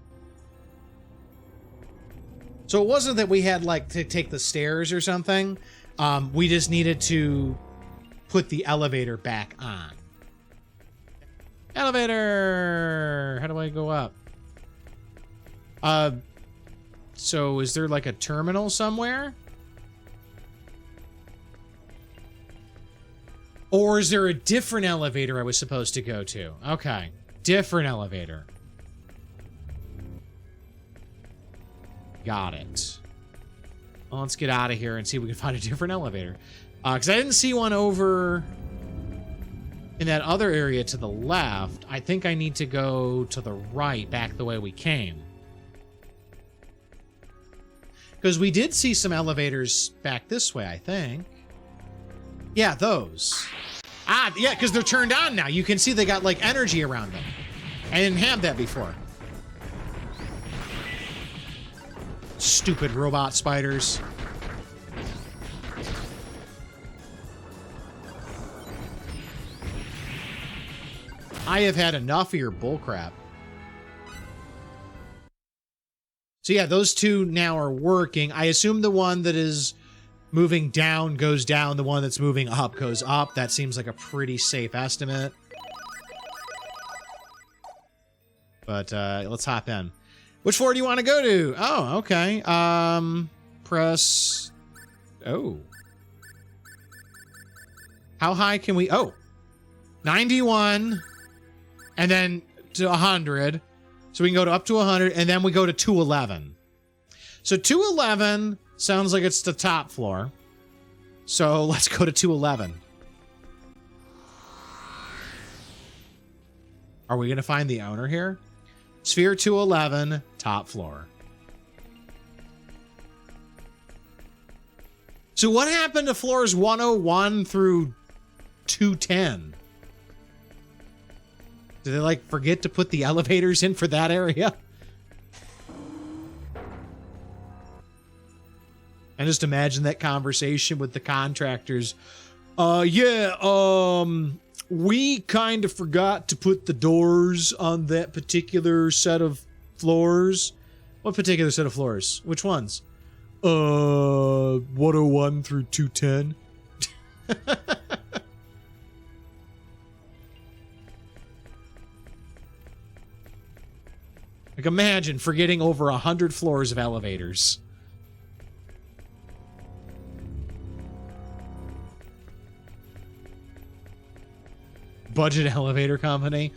So it wasn't that we had, like, to take the stairs or something. We just needed to put the elevator back on. Elevator! How do I go up? So is there, like, a terminal somewhere? Or is there a different elevator I was supposed to go to? Okay. Different elevator. Got it. Well, let's get out of here and see if we can find a different elevator. Because I didn't see one over in that other area to the left. I think I need to go to the right, back the way we came. Because we did see some elevators back this way, I think. Yeah, those. Ah, yeah, because they're turned on now. You can see they got, like, energy around them. I didn't have that before. Stupid robot spiders. I have had enough of your bullcrap. So yeah, those two now are working. I assume the one that is moving down goes down. The one that's moving up goes up. That seems like a pretty safe estimate. But let's hop in. Which floor do you want to go to? Oh, okay. Press... Oh. How high can we... Oh. 91. And then to 100. So we can go to up to 100. And then we go to 211. So 211 sounds like it's the top floor. So let's go to 211. Are we going to find the owner here? Sphere 211, top floor. So what happened to floors 101 through 210? Did they, like, forget to put the elevators in for that area? And just imagine that conversation with the contractors. We kind of forgot to put the doors on that particular set of floors. What particular set of floors? Which ones? 101 through 210. Like, imagine forgetting over 100 floors of elevators. Budget elevator company.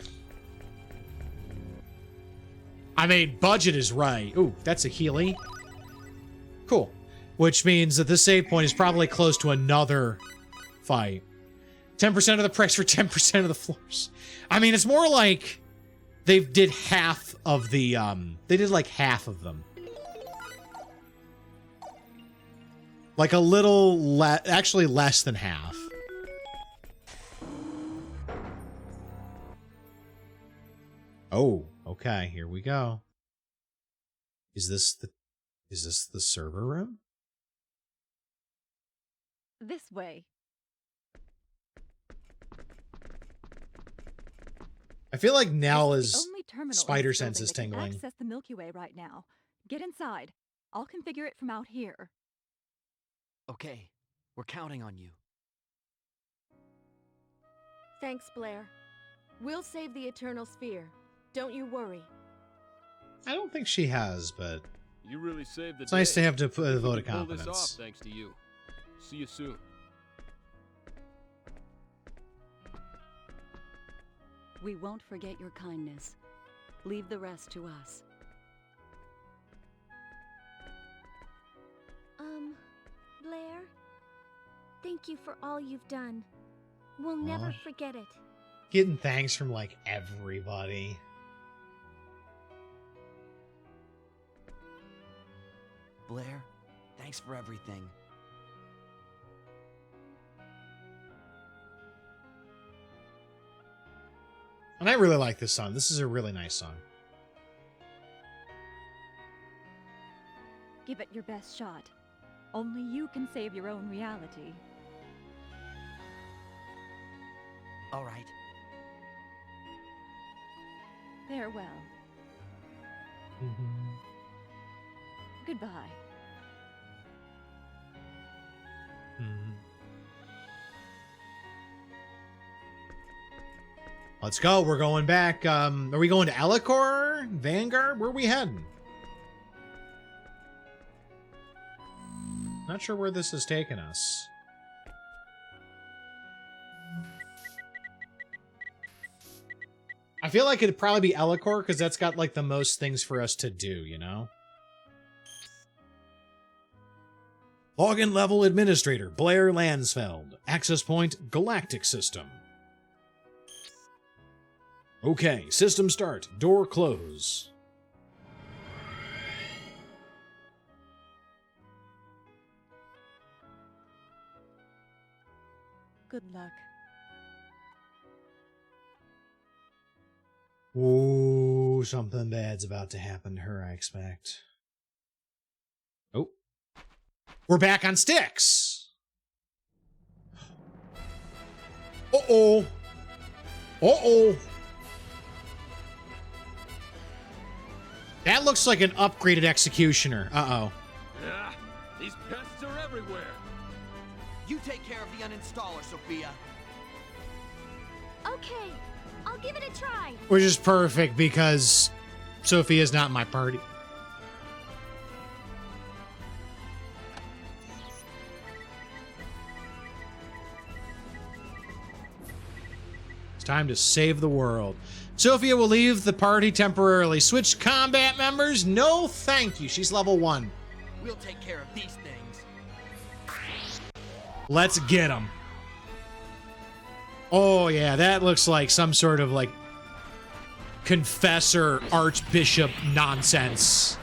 I mean, budget is right. Ooh, that's a Healy. Cool. Which means that this save point is probably close to another fight. 10% of the price for 10% of the floors. I mean, it's more like they did half of the, they did like half of them. Like a little, actually less than half. Oh, okay, here we go. Is this the server room? This way. I feel like Nell This is is the only terminal in spider this sense is building that can tingling. access the Milky Way right now. Get inside. I'll configure it from out here. Okay, we're counting on you. Thanks, Blair. We'll save the Eternal Sphere. Don't you worry. I don't think she has, but You really saved the it's day. nice to have to put a We vote of can pull this off confidence. thanks to you. See you soon. We won't forget your kindness. Leave the rest to us. Blair, thank you for all you've done. We'll never forget it. Getting thanks from like everybody. Blair, thanks for everything. And I really like this song. This is a really nice song. Give it your best shot. Only you can save your own reality. All right. Farewell. Goodbye. Let's go. We're going back. Are we going to Elicor? Vanguard? Where are we heading? Not sure where this is taking us. I feel like it'd probably be Elicor because that's got like the most things for us to do, you know? Login level administrator, Blair Lansfeld. Access point, Galactic System. Okay, system start. Door close. Good luck. Ooh, something bad's about to happen to her, I expect. Oh. We're back on Styx! Uh-oh. Uh-oh. That looks like an upgraded executioner. Uh-oh. Ah, these pests are everywhere. You take care of the uninstaller, Sophia. Okay, I'll give it a try. Which is perfect because Sophia's not in my party. It's time to save the world. Sophia will leave the party temporarily. Switch combat members? No, thank you. She's level 1. We'll take care of these things. Let's get them. Oh, yeah, that looks like some sort of, like, confessor archbishop nonsense.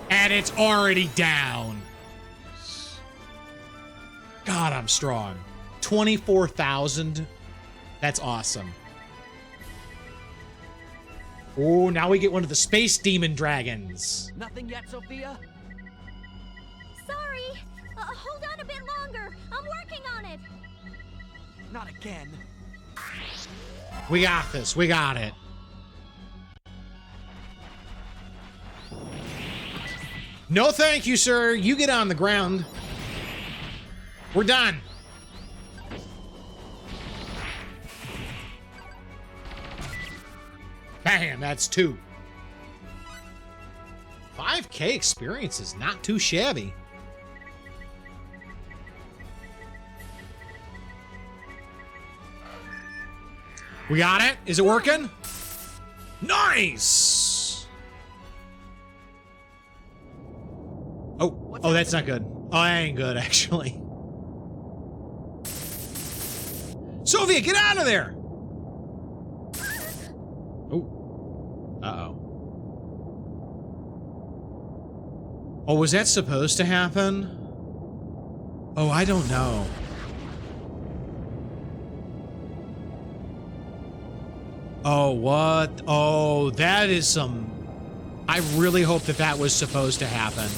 And it's already down. God, I'm strong. 24,000. That's awesome. Oh, now we get one of the space demon dragons. Nothing yet, Sophia? Sorry. Hold on a bit longer. I'm working on it. Not again. We got this. We got it. No thank you, sir. You get on the ground. We're done. Bam, that's 2. 5K experience is not too shabby. We got it? Is it working? Nice! Oh, that's not good. Oh, that ain't good, actually. Sophia, get out of there! Oh. Uh-oh. Oh, was that supposed to happen? Oh, I don't know. Oh, what? Oh, that is some... I really hope that that was supposed to happen.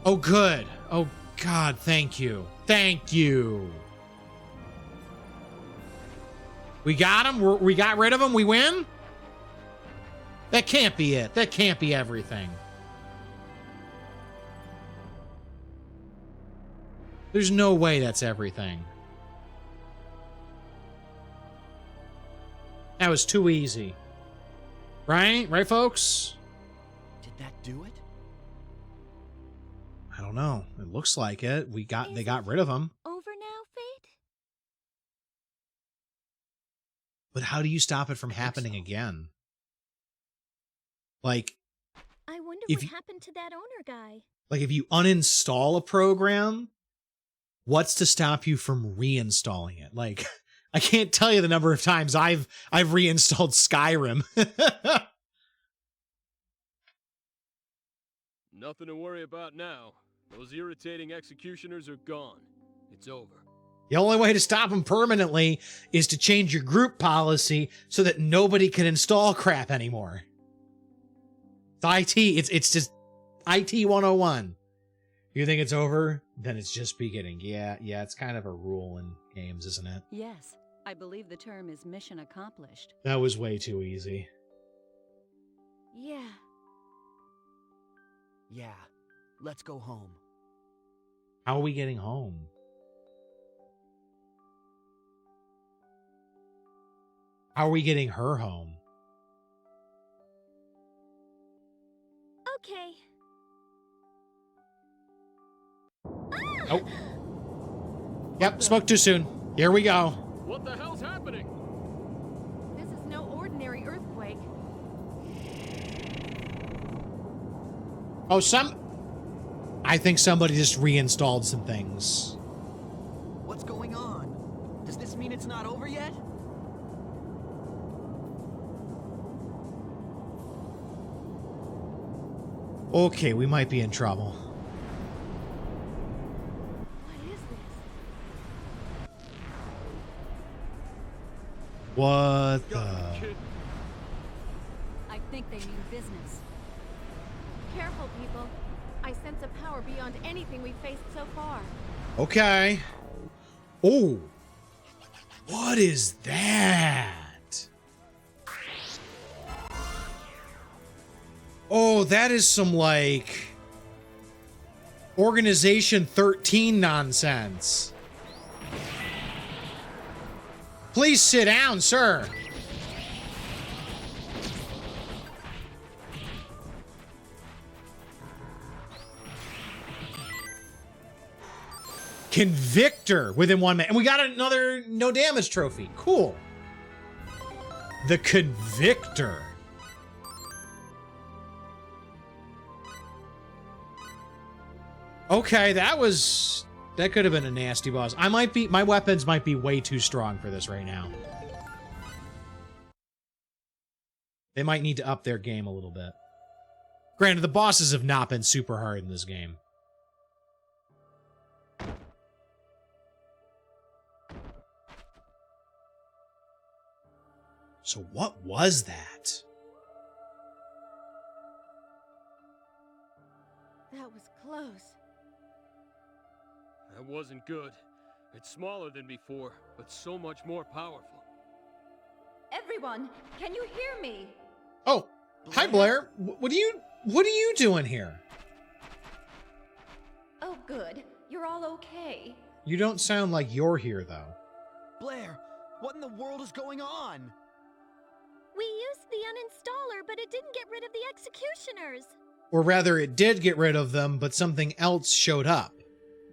Oh, good. Oh, God, thank you. Thank you. We got him? We got rid of him? We win? That can't be it. That can't be everything. There's no way that's everything. That was too easy. Right? Right, folks? Did that do it? I don't know. It looks like it. They got rid of him. Over now, Fate? But how do you stop it from happening again? Like, I wonder what happened to that owner guy. Like, if you uninstall a program, what's to stop you from reinstalling it? Like, I can't tell you the number of times I've reinstalled Skyrim. Nothing to worry about now. Those irritating executioners are gone. It's over. The only way to stop them permanently is to change your group policy so that nobody can install crap anymore. It's IT. It's just IT 101. You think it's over? Then it's just beginning. Yeah, it's kind of a rule in games, isn't it? Yes, I believe the term is mission accomplished. That was way too easy. Yeah. Yeah. Let's go home. How are we getting home? How are we getting her home? Okay. Oh. Yep, spoke too soon. Here we go. What the hell's happening? This is no ordinary earthquake. Oh, I think somebody just reinstalled some things. What's going on? Does this mean it's not over yet? Okay, we might be in trouble. What is this? What the? I think they mean business. Careful, people. I sense a power beyond anything we've faced so far. Okay. Oh. What is that? Oh, that is some, like, Organization 13 nonsense. Please sit down, sir. Convictor within 1 minute. And we got another no damage trophy. Cool. The Convictor. Okay, that could have been a nasty boss. My weapons might be way too strong for this right now. They might need to up their game a little bit. Granted, the bosses have not been super hard in this game. So what was that? That was close. That wasn't good. It's smaller than before, but so much more powerful. Everyone, can you hear me? Oh, hi Blair. What are you doing here? Oh, good. You're all okay. You don't sound like you're here though. Blair, what in the world is going on? We used the uninstaller, but it didn't get rid of the executioners. Or rather, it did get rid of them, but something else showed up.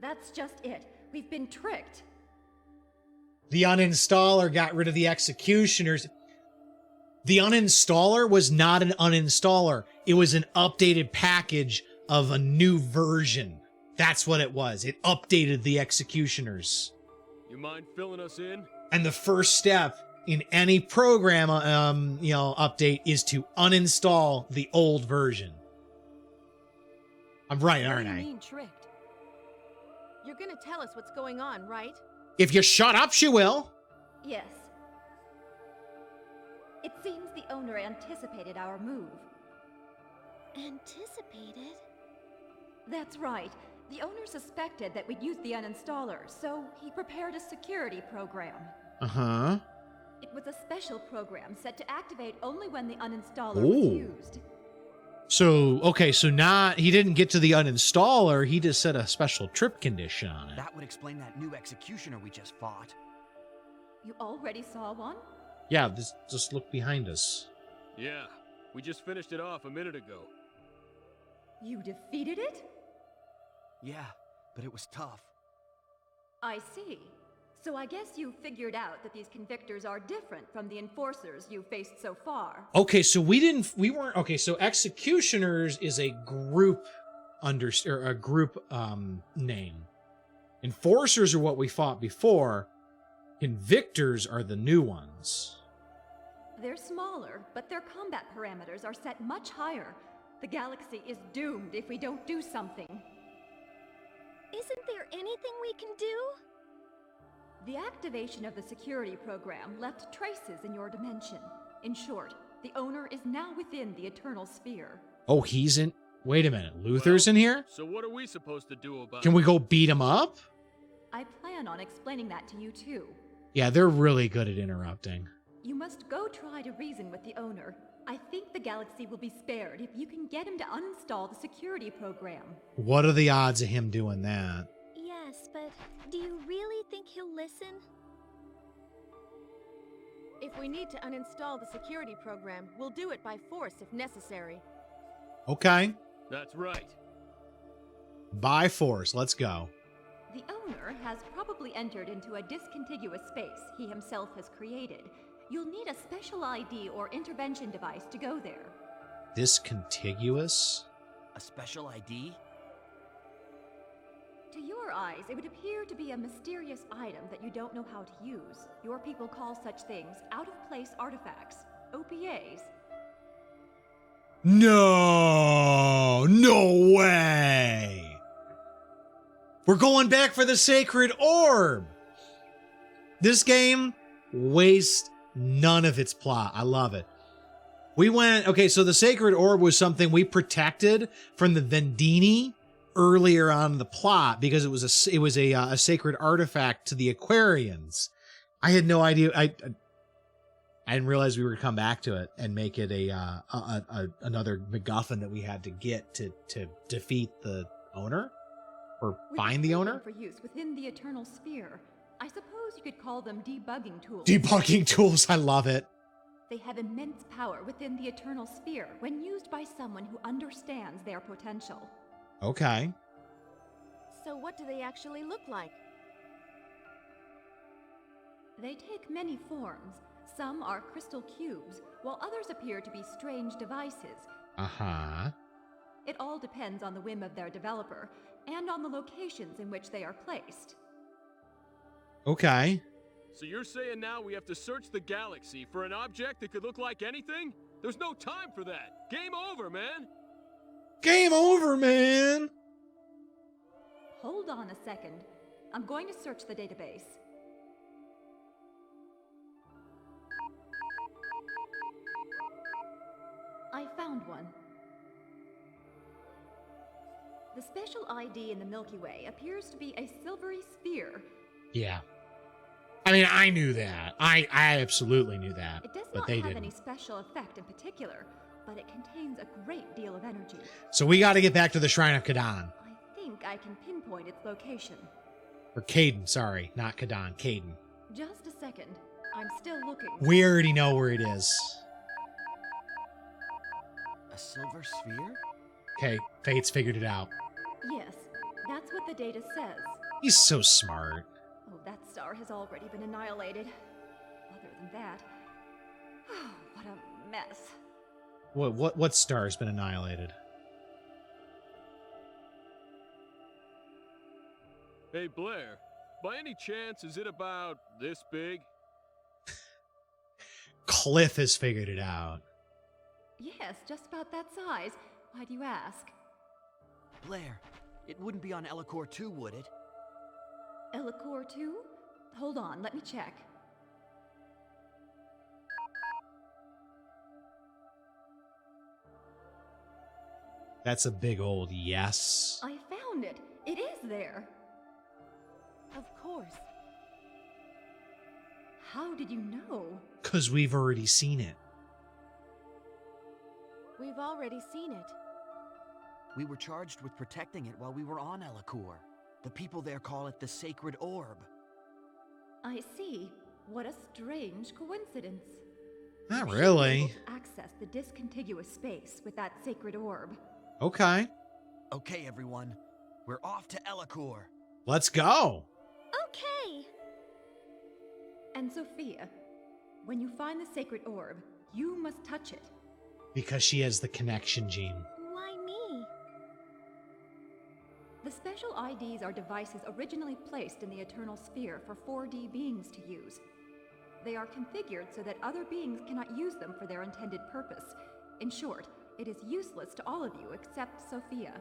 That's just it. We've been tricked. The uninstaller got rid of the executioners. The uninstaller was not an uninstaller. It was an updated package of a new version. That's what it was. It updated the executioners. You mind filling us in? And the first step in any program, update is to uninstall the old version. I'm right, aren't What do I? you mean tricked? You're gonna tell us what's going on, right? If you shut up, she will. Yes. It seems the owner anticipated our move. Anticipated? That's right. The owner suspected that we'd use the uninstaller, so he prepared a security program. Uh-huh. It was a special program set to activate only when the uninstaller was used. So, okay, so he didn't get to the uninstaller, he just set a special trip condition on it. That would explain that new executioner we just fought. You already saw one? Yeah, just look behind us. Yeah, we just finished it off a minute ago. You defeated it? Yeah, but it was tough. I see. So I guess you figured out that these convictors are different from the enforcers you've faced so far. Okay, so okay, so executioners is a group name. Enforcers are what we fought before. Convictors are the new ones. They're smaller, but their combat parameters are set much higher. The galaxy is doomed if we don't do something. Isn't there anything we can do? The activation of the security program left traces in your dimension. In short, the owner is now within the Eternal Sphere. Oh, he's in... Wait a minute, Luther's in here? So what are we supposed to do about it? Can we go beat him up? I plan on explaining that to you too. Yeah, they're really good at interrupting. You must go try to reason with the owner. I think the galaxy will be spared if you can get him to uninstall the security program. What are the odds of him doing that? Yes, but do you really think he'll listen? If we need to uninstall the security program, we'll do it by force if necessary. Okay. That's right. By force, let's go. The owner has probably entered into a discontiguous space he himself has created. You'll need a special ID or intervention device to go there. Discontiguous? A special ID? To your eyes, it would appear to be a mysterious item that you don't know how to use. Your people call such things out-of-place artifacts, OPAs. No! No way! We're going back for the Sacred Orb! This game wastes none of its plot. I love it. Okay, so the Sacred Orb was something we protected from the Vendini earlier on in the plot because it was a sacred artifact to the Aquarians. I had no idea. I didn't realize we were going to come back to it and make it another MacGuffin that we had to get to defeat the owner or find the owner. For use within the Eternal Sphere. I suppose you could call them debugging tools. Debugging tools, I love it. They have immense power within the Eternal Sphere when used by someone who understands their potential. Okay. So what do they actually look like? They take many forms. Some are crystal cubes, while others appear to be strange devices. Uh-huh. It all depends on the whim of their developer, and on the locations in which they are placed. Okay. So you're saying now we have to search the galaxy for an object that could look like anything? There's no time for that. Game over, man. Game over, man. Hold on a second. I'm going to search the database. I found one. The special ID in the Milky Way appears to be a silvery sphere. Yeah. I mean, I knew that. I absolutely knew that. It does but not they have didn't. any special effect in particular, but it contains a great deal of energy. So we got to get back to the Shrine of Kadan. I think I can pinpoint its location. Or Caden, sorry. Not Kadan, Caden. Just a second. I'm still looking. We already know where it is. A silver sphere? Okay, Fate's figured it out. Yes, that's what the data says. He's so smart. Oh, that star has already been annihilated. Other than that, oh, what a mess. What star's been annihilated? Hey, Blair, by any chance, is it about this big? Cliff has figured it out. Yes, just about that size. Why do you ask? Blair, it wouldn't be on Ellicor 2, would it? Ellicor 2? Hold on, let me check. That's a big old yes. I found it. It is there. Of course. How did you know? Because we've already seen it. We've already seen it. We were charged with protecting it while we were on Elacour. The people there call it the Sacred Orb. I see. What a strange coincidence. Not You should be really. able to access the discontiguous space with that sacred orb. Okay. Okay, everyone. We're off to Elacour. Let's go. Okay. And Sophia, when you find the sacred orb, you must touch it. Because she has the connection gene. Why me? The special IDs are devices originally placed in the Eternal Sphere for 4D beings to use. They are configured so that other beings cannot use them for their intended purpose. In short, it is useless to all of you except Sophia.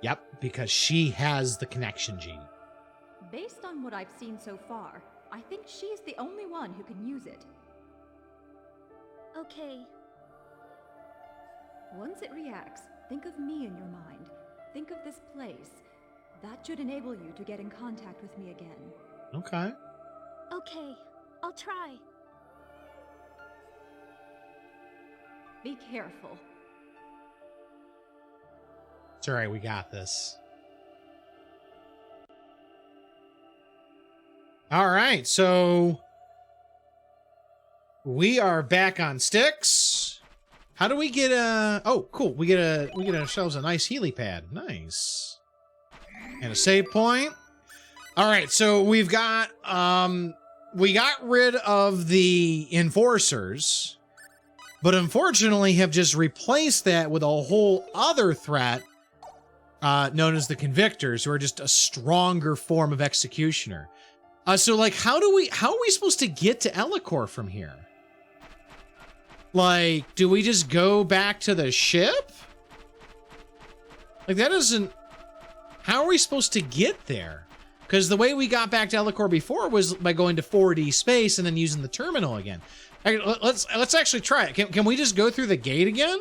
Yep, because she has the connection gene. Based on what I've seen so far, I think she's the only one who can use it. Okay. Once it reacts, think of me in your mind. Think of this place. That should enable you to get in contact with me again. Okay. Okay. I'll try. Be careful. It's alright, we got this. Alright, so we are back on Styx. How do we get a... Oh, cool. We get ourselves a nice Healy pad. Nice. And a save point. Alright, so we've got... we got rid of the enforcers, but unfortunately have just replaced that with a whole other threat known as the convictors, who are just a stronger form of executioner. So like, how are we supposed to get to Elacour from here? Like, do we just go back to the ship? Like, that doesn't... How are we supposed to get there? Because the way we got back to Elacour before was by going to 4D space and then using the terminal again. Let's actually try it. Can we just go through the gate again?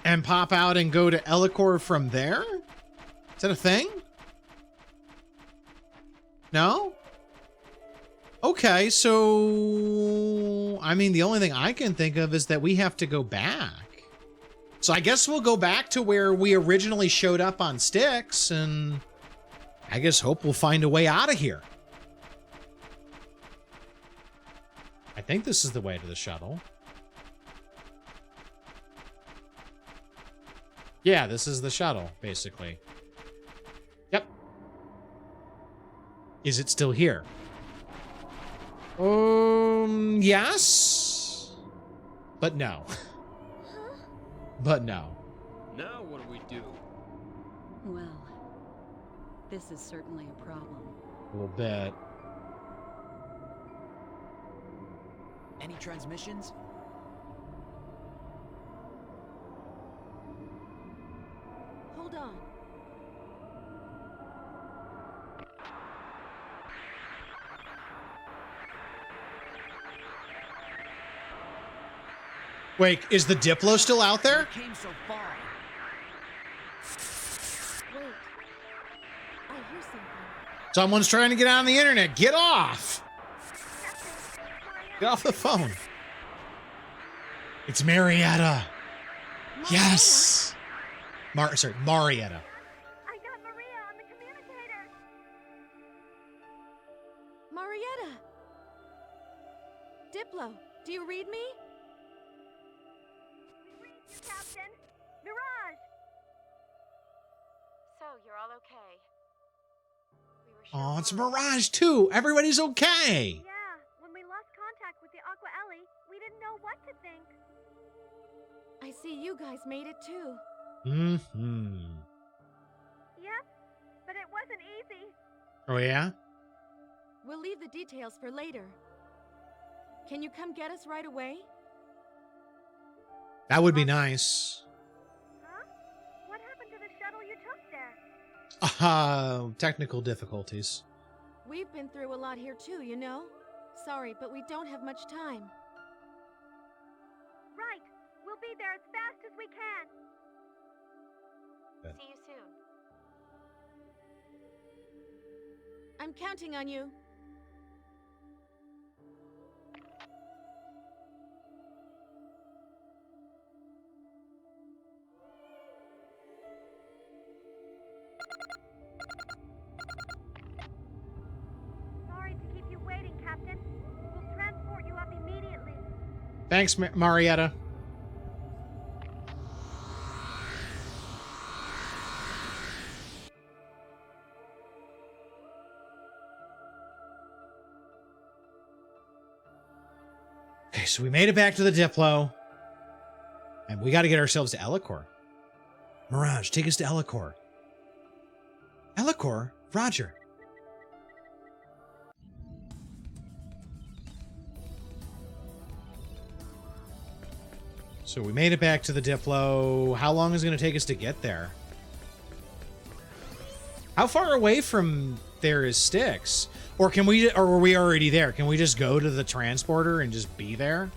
And pop out and go to Elacour from there? Is that a thing? No? Okay, so... I mean, the only thing I can think of is that we have to go back. So I guess we'll go back to where we originally showed up on Styx, and I guess hope we'll find a way out of here. I think this is the way to the shuttle. Yeah, this is the shuttle, basically. Yep. Is it still here? Yes. But no. But no. Now what do we do? Well, this is certainly a problem. A little bit. Any transmissions? Hold on. Wait, is the Diplo still out there? We came so far. Wait. I hear something. Someone's trying to get on the internet. Get off! Get off the phone. It's Marietta. Yes. Marietta. I got Maria on the communicator. Marietta! Diplo, do you read me? We read you, Captain. Mirage. So, you're all okay? We were Oh, it's Mirage too. Everybody's okay. Yeah, when we lost contact with the Aqua Ellie, we didn't know what to think. I see you guys made it too. Mm-hmm. Yep, but it wasn't easy. Oh, yeah? We'll leave the details for later. Can you come get us right away? That would be nice. Huh? What happened to the shuttle you took there? Technical difficulties. We've been through a lot here too, you know? Sorry, but we don't have much time. Right. We'll be there as fast as we can. See you soon. I'm counting on you. Sorry to keep you waiting, Captain. We'll transport you up immediately. Thanks, Marietta. Okay, so we made it back to the Diplo. And we got to get ourselves to Elicor. Mirage, take us to Elicor. Elicor? Roger. So we made it back to the Diplo. How long is it going to take us to get there? How far away from there is Styx? Or can we, or were we already there? Can we just go to the transporter and just be there?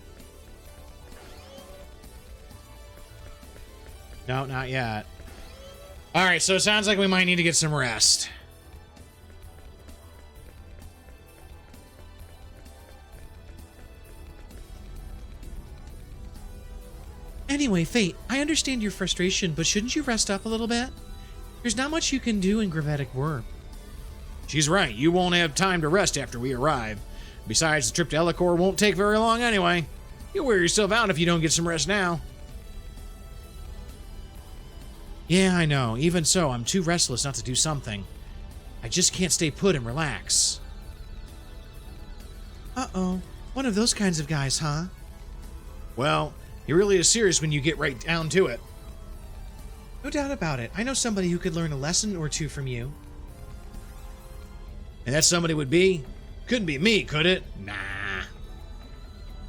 No, not yet. All right, so it sounds like we might need to get some rest. Anyway, Fate, I understand your frustration, but shouldn't you rest up a little bit? There's not much you can do in gravitic warp. She's right. You won't have time to rest after we arrive. Besides, the trip to Elicor won't take very long anyway. You'll wear yourself out if you don't get some rest now. Yeah, I know. Even so, I'm too restless not to do something. I just can't stay put and relax. Uh-oh. One of those kinds of guys, huh? Well, he really is serious when you get right down to it. No doubt about it. I know somebody who could learn a lesson or two from you. And that somebody would be? Couldn't be me, could it? Nah.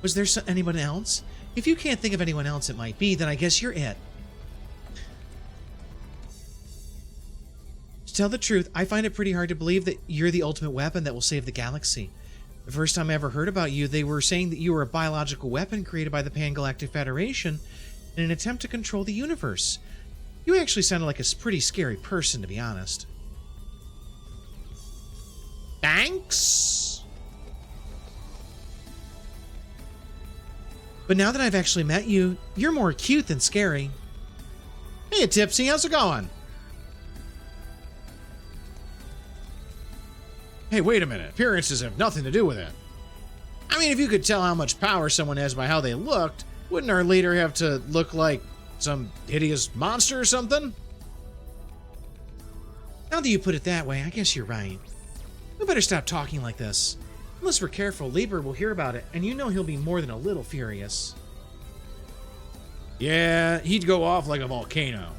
Was there anyone else? If you can't think of anyone else it might be, then I guess you're it. To tell the truth, I find it pretty hard to believe that you're the ultimate weapon that will save the galaxy. The first time I ever heard about you, they were saying that you were a biological weapon created by the Pan-Galactic Federation in an attempt to control the universe. You actually sounded like a pretty scary person, to be honest. Thanks. But now that I've actually met you, you're more cute than scary. Hey, Tipsy, how's it going? Hey, wait a minute. Appearances have nothing to do with it. I mean, if you could tell how much power someone has by how they looked, wouldn't our leader have to look like some hideous monster or something? Now that you put it that way, I guess you're right. We better stop talking like this. Unless we're careful, Lieber will hear about it, and you know he'll be more than a little furious. Yeah, he'd go off like a volcano.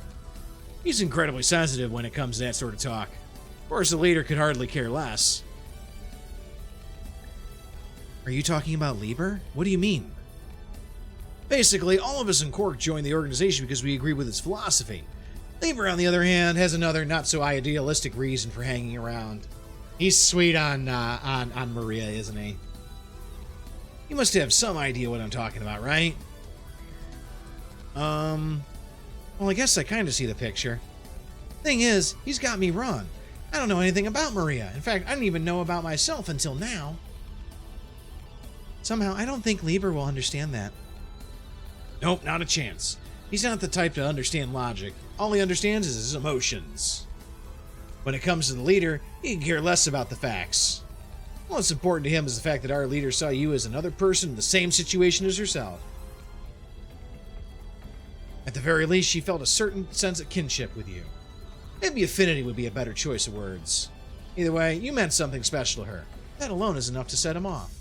He's incredibly sensitive when it comes to that sort of talk. Of course, the leader could hardly care less. Are you talking about Lieber? What do you mean? Basically, all of us in Quark joined the organization because we agree with its philosophy. Lieber, on the other hand, has another not-so-idealistic reason for hanging around. He's sweet on Maria, isn't he? You must have some idea what I'm talking about, right? Well, I guess I kind of see the picture. Thing is, he's got me wrong. I don't know anything about Maria. In fact, I didn't even know about myself until now. Somehow, I don't think Lieber will understand that. Nope, not a chance. He's not the type to understand logic. All he understands is his emotions. When it comes to the leader, he can care less about the facts. What's important to him is the fact that our leader saw you as another person in the same situation as herself. At the very least, she felt a certain sense of kinship with you. Maybe affinity would be a better choice of words. Either way, you meant something special to her. That alone is enough to set him off.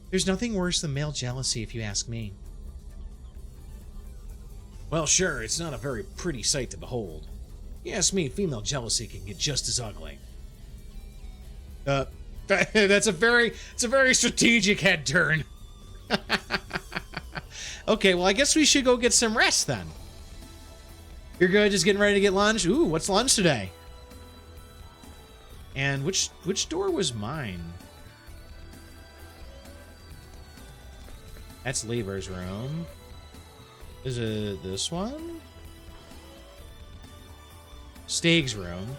There's nothing worse than male jealousy, if you ask me. Well, sure, it's not a very pretty sight to behold. You ask me, female jealousy can get just as ugly. It's a very strategic head turn. Okay, well, I guess we should go get some rest then. You're good, just getting ready to get lunch? Ooh, what's lunch today? And which door was mine? That's Lieber's room. Is it this one? Steg's room.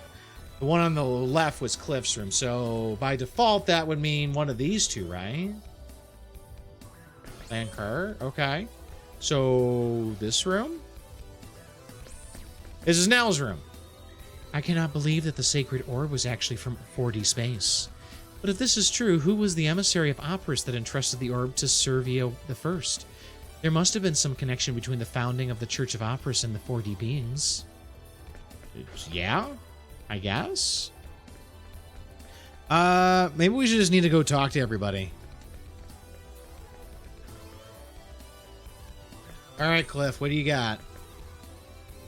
The one on the left was Cliff's room. So by default, that would mean one of these two, right? Lankar. Okay. So this room? This is Nell's room. I cannot believe that the sacred orb was actually from 4D space. But if this is true, who was the emissary of Opris that entrusted the orb to Servio I? There must have been some connection between the founding of the Church of Opris and the 4D beings. Yeah, I guess. Maybe we should just need to go talk to everybody. All right, Cliff, what do you got?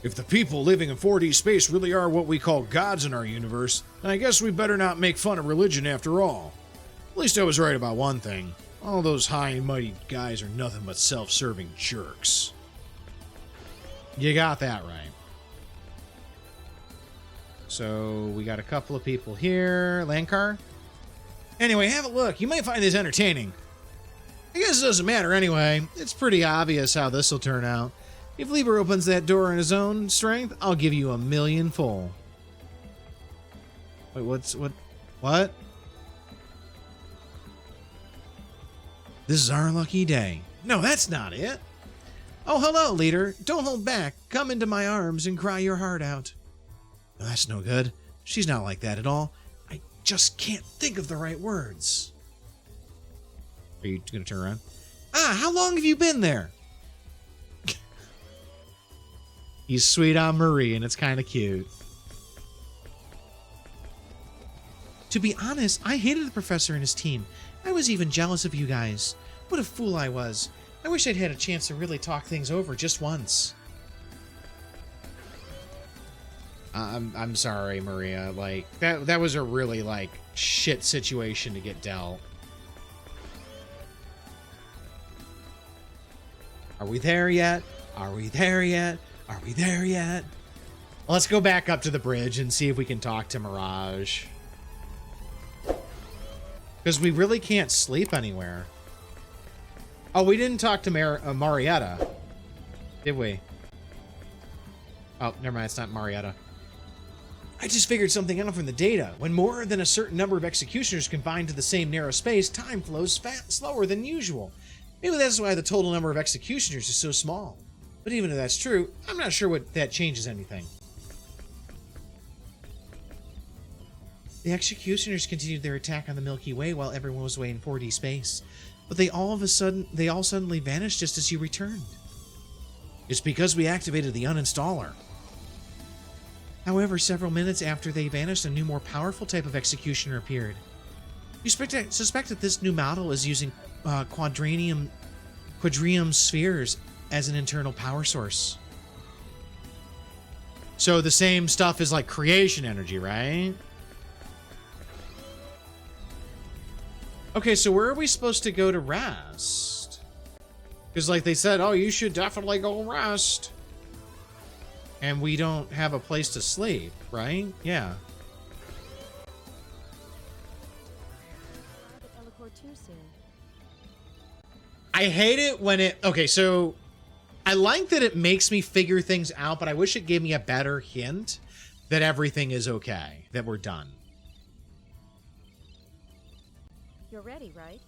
If the people living in 4D space really are what we call gods in our universe, then I guess we better not make fun of religion after all. At least I was right about one thing. All those high and mighty guys are nothing but self-serving jerks. You got that right. So we got a couple of people here. Lankar? Anyway, have a look. You might find this entertaining. I guess it doesn't matter anyway. It's pretty obvious how this will turn out. If Lieber opens that door in his own strength, I'll give you 1,000,000 full. Wait, what? This is our lucky day. No, that's not it. Oh, hello, leader. Don't hold back. Come into my arms and cry your heart out. No, that's no good. She's not like that at all. I just can't think of the right words. Are you going to turn around? How long have you been there? He's sweet on Marie, and it's kind of cute. To be honest, I hated the professor and his team. I was even jealous of you guys. What a fool I was. I wish I'd had a chance to really talk things over just once. I'm sorry, Maria. Like, that was a really, like, shit situation to get dealt. Are we there yet? Are we there yet? Are we there yet? Let's go back up to the bridge and see if we can talk to Mirage. Because we really can't sleep anywhere. Oh, we didn't talk to Marietta. Did we? Oh, never mind. It's not Marietta. I just figured something out from the data. When more than a certain number of executioners combine to the same narrow space, time flows slower than usual. Maybe that's why the total number of executioners is so small. But even if that's true, I'm not sure what that changes anything. The executioners continued their attack on the Milky Way while everyone was away in 4D space. But they all suddenly vanished just as you returned. It's because we activated the uninstaller. However, several minutes after they vanished, a new, more powerful type of executioner appeared. You suspect that this new model is using quadrium spheres as an internal power source. So the same stuff is like creation energy, right? Okay, so where are we supposed to go to rest? Because like they said, oh, you should definitely go rest. And we don't have a place to sleep, right? Yeah. I hate it when it... Okay, so... I like that it makes me figure things out, but I wish it gave me a better hint that everything is okay, that we're done. You're ready, right?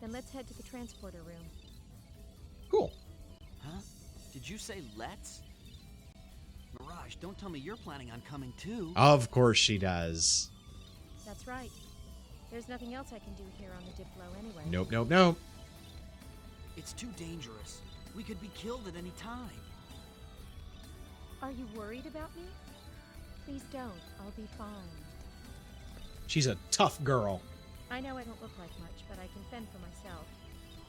Then let's head to the transporter room. Cool. Huh? Did you say let's? Mirage, don't tell me you're planning on coming too. Of course she does. That's right. There's nothing else I can do here on the Diplo anyway. Nope, nope, nope. It's too dangerous. We could be killed at any time. Are you worried about me? Please don't. I'll be fine. She's a tough girl. I know I don't look like much, but I can fend for myself.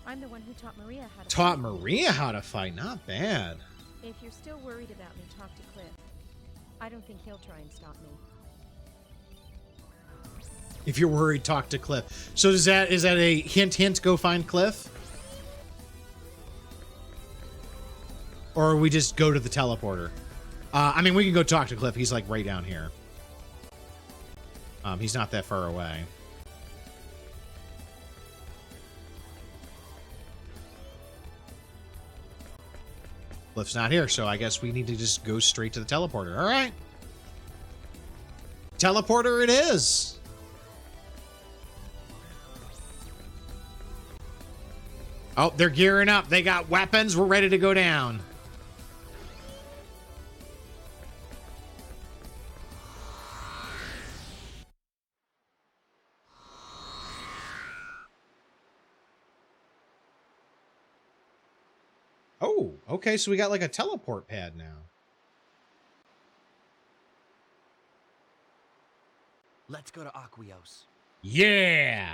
I'm the one who taught Maria how to Taught fight. Maria how to fight? Not bad. If you're still worried about me, talk to Cliff. I don't think he'll try and stop me. If you're worried, talk to Cliff. So is that a hint, go find Cliff? Or we just go to the teleporter? I mean, we can go talk to Cliff. He's like right down here. He's not that far away. Cliff's not here, so I guess we need to just go straight to the teleporter. All right. Teleporter it is. Oh, they're gearing up. They got weapons. We're ready to go down. Oh, okay, so we got like a teleport pad now. Let's go to Aquios. Yeah!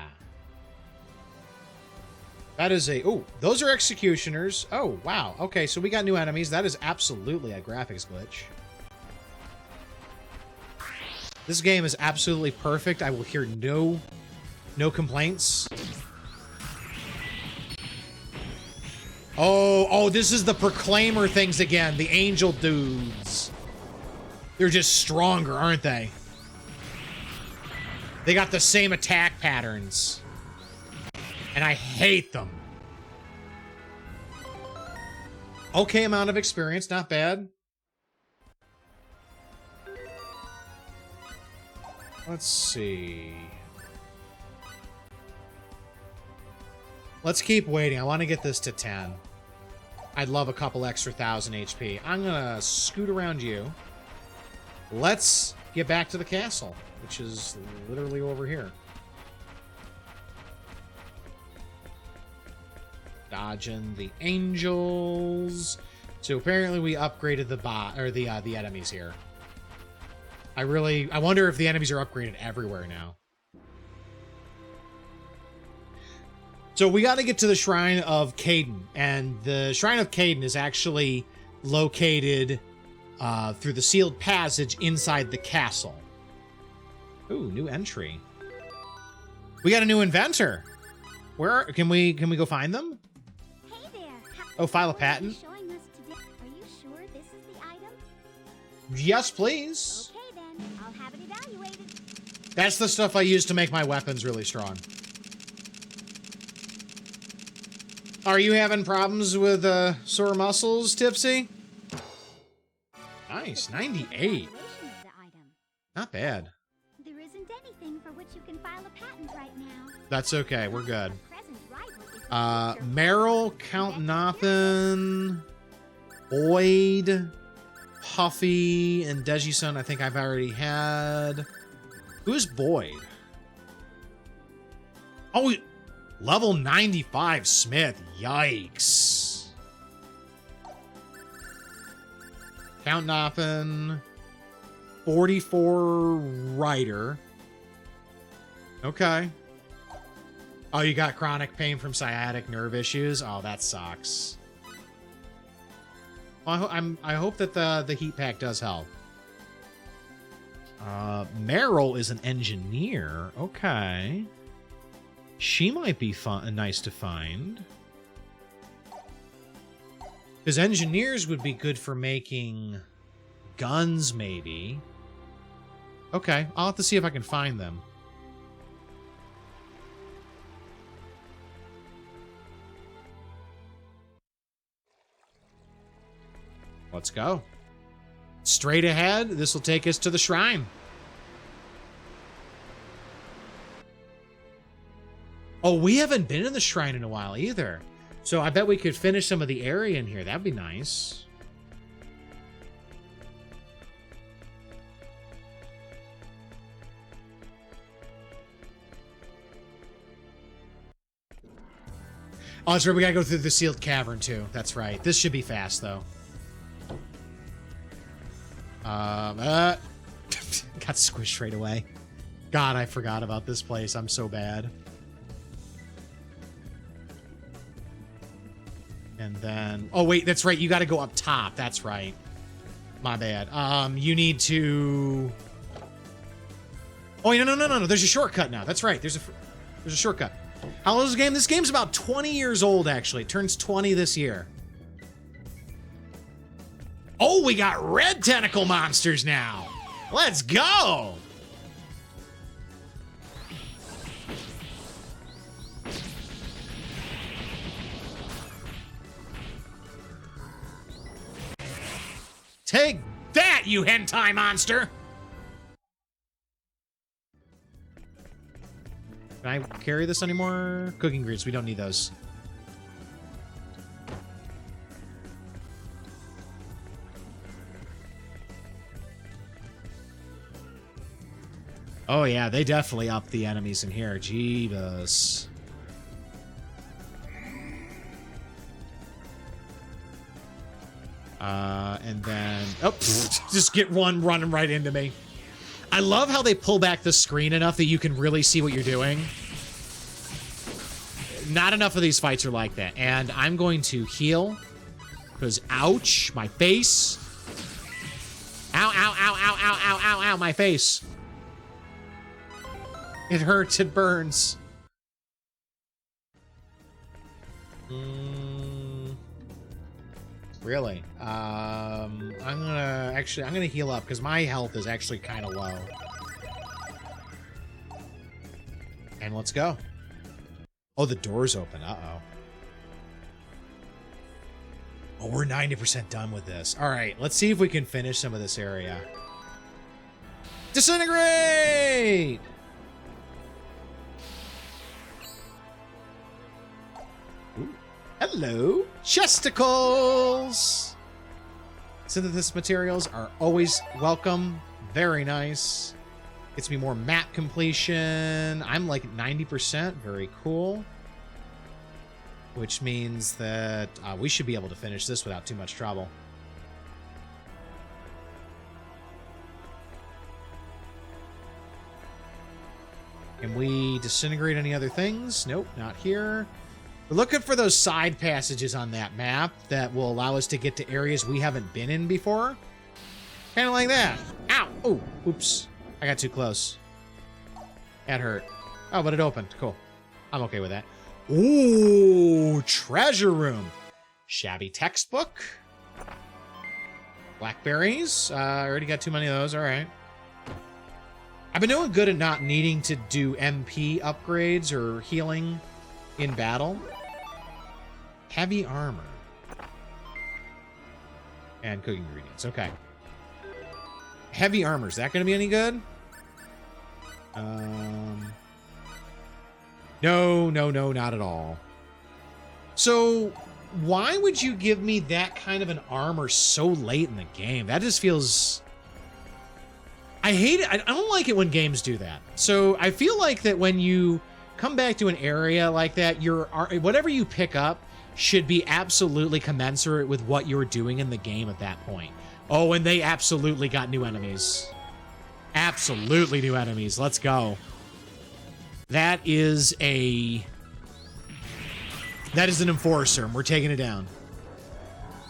That is a... Oh, those are executioners. Oh, wow. Okay, so we got new enemies. That is absolutely a graphics glitch. This game is absolutely perfect. I will hear no complaints. Oh, this is the Proclaimer things again. The angel dudes. They're just stronger, aren't they? They got the same attack patterns. And I hate them. Okay amount of experience, not bad. Let's see. Let's keep waiting. I want to get this to 10. I'd love a couple extra 1,000 HP. I'm gonna scoot around you. Let's get back to the castle, which is literally over here. Dodging the angels. So apparently we upgraded the enemies here. I wonder if the enemies are upgraded everywhere now. So we got to get to the Shrine of Caden, and the Shrine of Caden is actually located through the sealed passage inside the castle. Ooh, new entry. We got a new inventor. Where can we go find them? Hey there. Oh, file a patent. Showing us today. Are you sure this is the item? Yes, please. Okay then, I'll have it evaluated. That's the stuff I use to make my weapons really strong. Are you having problems with sore muscles, Tipsy? Nice, 98. Not bad. There isn't anything for which you can file a patent right now. That's okay, we're good. Meryl, Count Nothin, Boyd, Puffy, and Deji-san I think I've already had. Who's Boyd? Oh, level 95 Smith. Yikes. Count Nothin, 44 Ryder. Okay. Oh, you got chronic pain from sciatic nerve issues? Oh, that sucks. Well, I hope that the heat pack does help. Meryl is an engineer. Okay. She might be nice to find. Because engineers would be good for making guns, maybe. Okay, I'll have to see if I can find them. Let's go. Straight ahead, this will take us to the shrine. Oh, we haven't been in the shrine in a while either. So I bet we could finish some of the area in here. That'd be nice. Oh, that's right. We gotta go through the sealed cavern too. That's right. This should be fast though. Got squished right away. God, I forgot about this place. I'm so bad. And then... Oh, wait, that's right. You got to go up top. That's right. My bad. You need to... Oh, no. There's a shortcut now. That's right. There's a shortcut. How old is the game? This game's about 20 years old, actually. It turns 20 this year. Oh, we got red tentacle monsters now. Let's go. Take that, you hentai monster! Can I carry this anymore? Cooking grease, we don't need those. Oh yeah, they definitely upped the enemies in here. Jeebus. And then... Oh, just get one running right into me. I love how they pull back the screen enough that you can really see what you're doing. Not enough of these fights are like that. And I'm going to heal. Because, ouch, my face. Ow, ow, ow, ow, ow, ow, ow, ow, my face. It hurts, it burns. Really? I'm gonna heal up because my health is actually kind of low. And let's go. Oh, the door's open. Uh-oh. Oh, we're 90% done with this. All right, let's see if we can finish some of this area. Disintegrate! Ooh. Hello, chesticles! Synthesis materials are always welcome. Very nice. Gets me more map completion. I'm like 90%. Very cool. Which means that we should be able to finish this without too much trouble. Can we disintegrate any other things? Nope, not here. We're looking for those side passages on that map that will allow us to get to areas we haven't been in before. Kind of like that. Ow! Oh, oops. I got too close. That hurt. Oh, but it opened. Cool. I'm okay with that. Ooh, treasure room. Shabby textbook. Blackberries. I already got too many of those. All right. I've been doing good at not needing to do MP upgrades or healing in battle. Heavy armor. And cooking ingredients. Okay. Heavy armor. Is that going to be any good? No, not at all. So, why would you give me that kind of an armor so late in the game? That just feels... I hate it. I don't like it when games do that. So, I feel like that when you come back to an area like that, whatever you pick up should be absolutely commensurate with what you're doing in the game at that point. Oh, and they absolutely got new enemies. Absolutely new enemies. Let's go. That is an enforcer, and we're taking it down.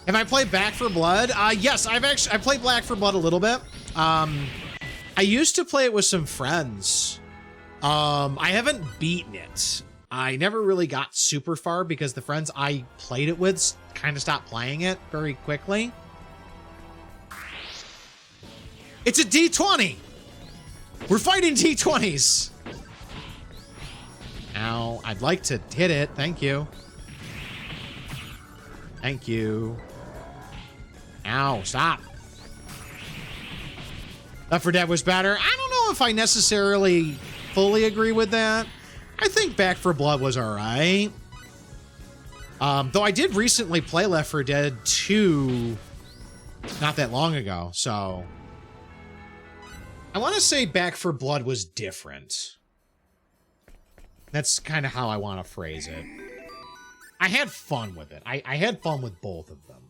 Have I played Back 4 Blood? Yes, I played Back 4 Blood a little bit. I used to play it with some friends. I haven't beaten it. I never really got super far because the friends I played it with kind of stopped playing it very quickly. It's a D20! We're fighting D20s! Ow, I'd like to hit it. Thank you. Thank you. Ow, stop. Left 4 Dead was better. I don't know if I necessarily fully agree with that. I think Back 4 Blood was alright. Though I did recently play Left 4 Dead 2 not that long ago, so... I want to say Back 4 Blood was different. That's kind of how I want to phrase it. I had fun with it. I had fun with both of them.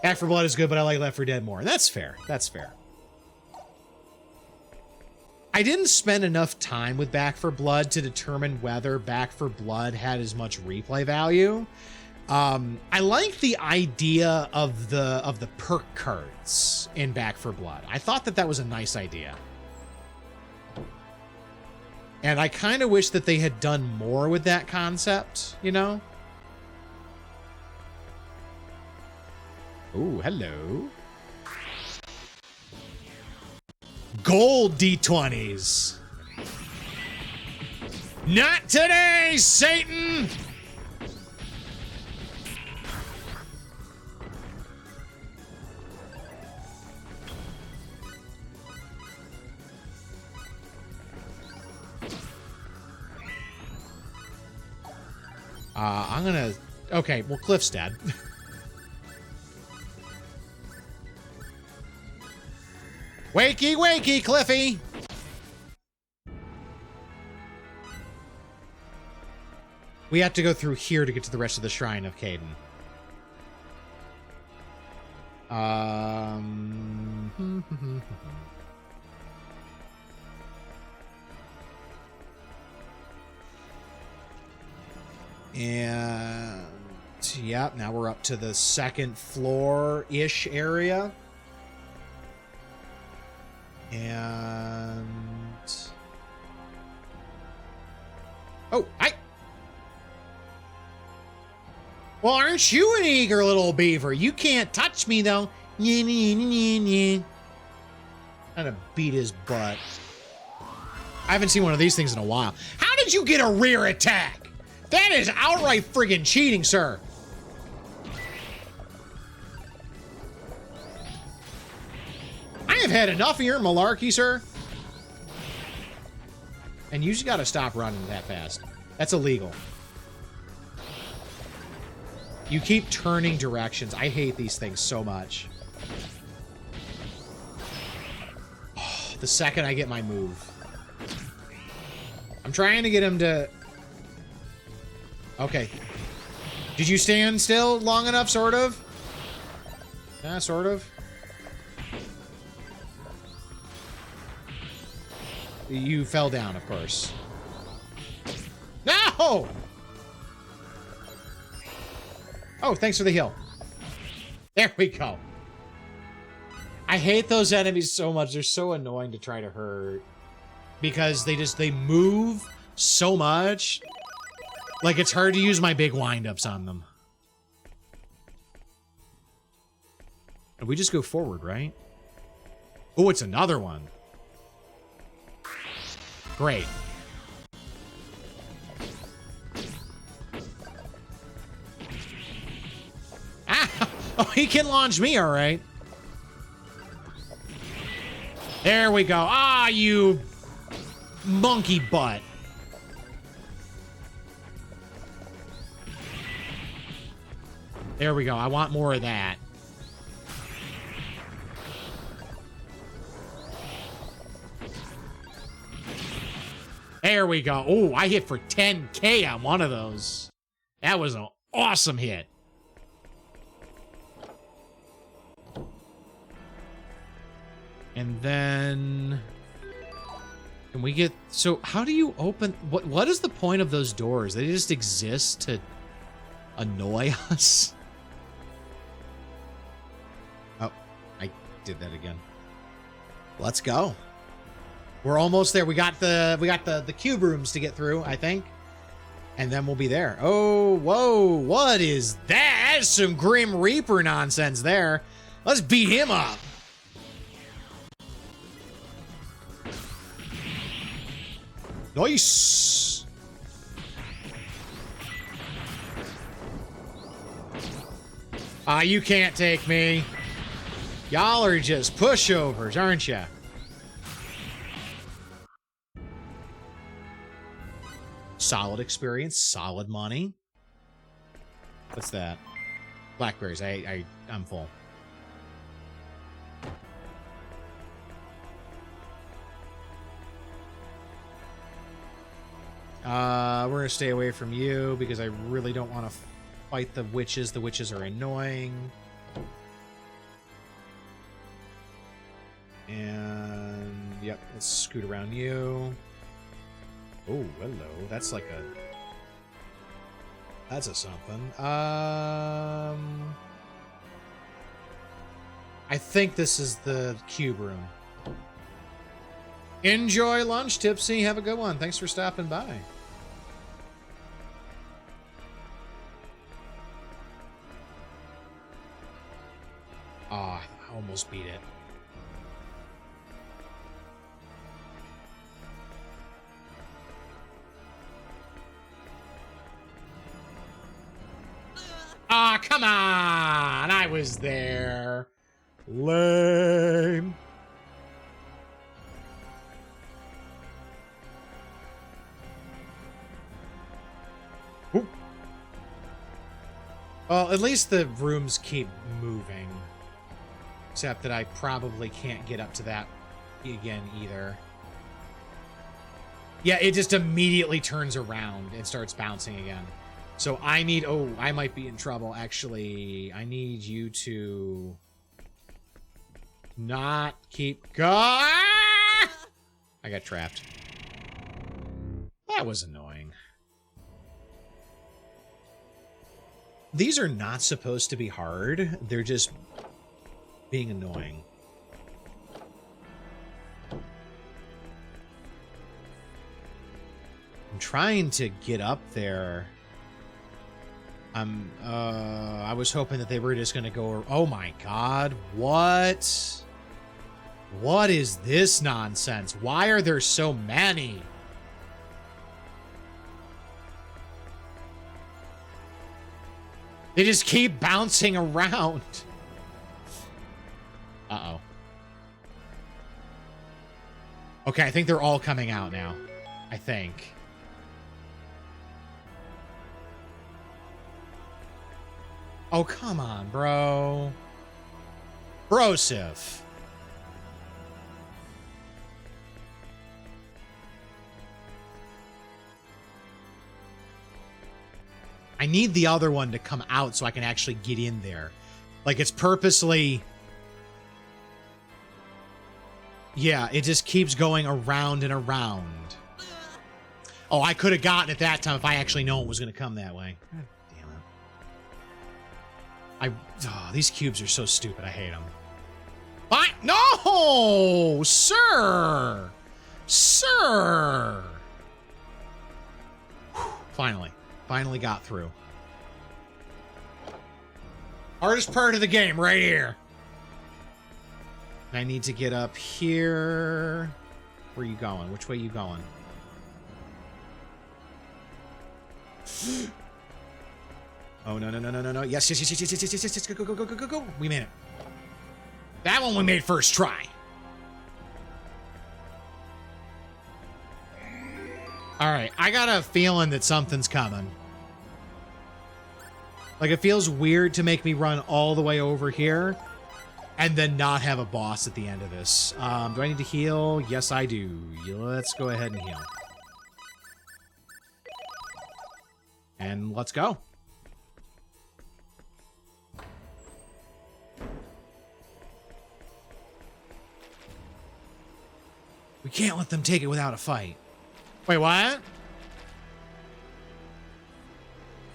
Back 4 Blood is good, but I like Left 4 Dead more. That's fair. That's fair. I didn't spend enough time with Back 4 Blood to determine whether Back 4 Blood had as much replay value. I like the idea of the perk cards in Back 4 Blood. I thought that was a nice idea. And I kind of wish that they had done more with that concept, you know? Ooh, hello. Gold D20s. Not today, Satan! I'm gonna... Okay, well, Cliff's dead. Wakey, wakey, Cliffy! We have to go through here to get to the rest of the Shrine of Caden. And... Yep, now we're up to the second floor-ish area. And... Oh, hi! Well, aren't you an eager little beaver? You can't touch me, though. I'm gonna beat his butt. I haven't seen one of these things in a while. How did you get a rear attack? That is outright friggin' cheating, sir. I have had enough of your malarkey, sir. And you just gotta stop running that fast. That's illegal. You keep turning directions. I hate these things so much. Oh, the second I get my move. I'm trying to get him to... Okay. Did you stand still long enough, sort of? Yeah, sort of. You fell down, of course. No! Oh, thanks for the heal. There we go. I hate those enemies so much. They're so annoying to try to hurt. Because they move so much. Like, it's hard to use my big wind-ups on them. And we just go forward, right? Oh, it's another one. Great. Ah! Oh, he can launch me, all right. There we go. Ah, you monkey butt. There we go. I want more of that. There we go. Oh, I hit for 10K on one of those. That was an awesome hit. And then... Can we get... So, how do you open... What is the point of those doors? They just exist to annoy us? Oh, I did that again. Let's go. We're almost there. We got the cube rooms to get through, I think. And then we'll be there. Oh, whoa. What is that? That's some Grim Reaper nonsense there. Let's beat him up. Nice. You can't take me. Y'all are just pushovers, aren't ya? Solid experience, solid money. What's that? Blackberries. I'm full. We're gonna stay away from you because I really don't want to fight the witches. The witches are annoying. And yep, let's scoot around you. Oh, hello. That's like a... That's a something. I think this is the cube room. Enjoy lunch, Tipsy. Have a good one. Thanks for stopping by. Ah, I almost beat it. Ah, come on! I was there. Lame. Ooh. Well, at least the rooms keep moving. Except that I probably can't get up to that again either. Yeah, it just immediately turns around and starts bouncing again. So I need... Oh, I might be in trouble, actually. I need you to... not keep going. I got trapped. That was annoying. These are not supposed to be hard. They're just being annoying. I'm trying to get up there. I was hoping that they were just gonna go... Oh my god, what? What is this nonsense? Why are there so many? They just keep bouncing around. Uh-oh. Okay, I think they're all coming out now. I think. Oh, come on, bro. Brosif. I need the other one to come out so I can actually get in there. Like, it's purposely... Yeah, it just keeps going around and around. Oh, I could have gotten it that time if I actually known it was going to come that way. God damn it. Oh, these cubes are so stupid. I hate them. No! Sir! Sir! Whew, finally. Finally got through. Hardest part of the game right here. I need to get up here. Where are you going? Which way are you going? Oh, no, no, no, no, no, no. Yes, yes, yes, yes, yes, yes, yes, yes, yes. Go, go, go, go, go, go. We made it. That one we made first try. All right, I got a feeling that something's coming. Like, it feels weird to make me run all the way over here and then not have a boss at the end of this. Do I need to heal? Yes, I do. Let's go ahead and heal. And let's go. We can't let them take it without a fight. Wait, what?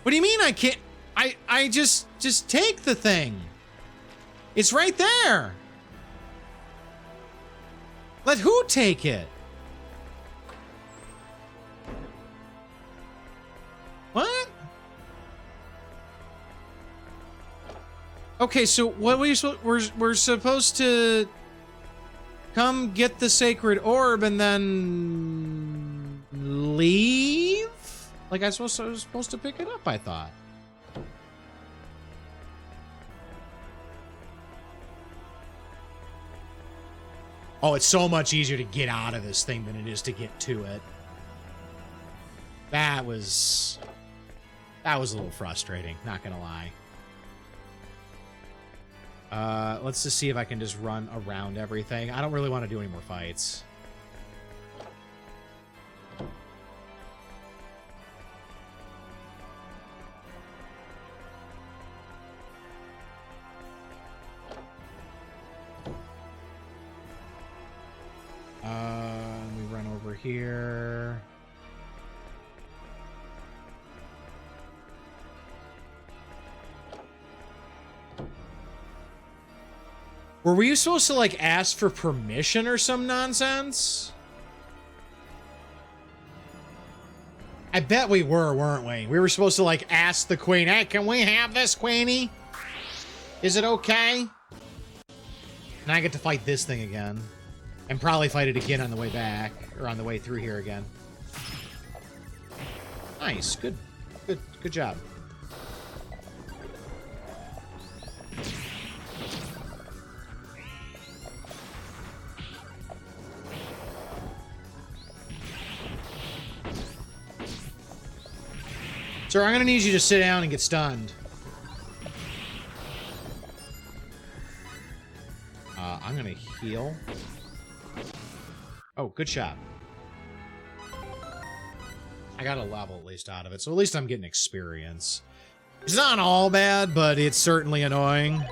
What do you mean I can't? I just take the thing. It's right there. Let who take it? What? Okay, so what we're supposed to come get the sacred orb and then leave? Like I was supposed to pick it up, I thought. Oh, it's so much easier to get out of this thing than it is to get to it. That was a little frustrating, not gonna lie. Let's just see if I can just run around everything. I don't really want to do any more fights. We run over here. Were we supposed to, like, ask for permission or some nonsense? I bet we were, weren't we? We were supposed to, like, ask the queen, hey, can we have this, queenie? Is it okay? And I get to fight this thing again. And probably fight it again on the way back. Or on the way through here again. Nice. Good job. Sir, I'm gonna need you to sit down and get stunned. gonna heal. Oh, good shot. I got a level at least out of it, so at least I'm getting experience. It's not all bad, but it's certainly annoying.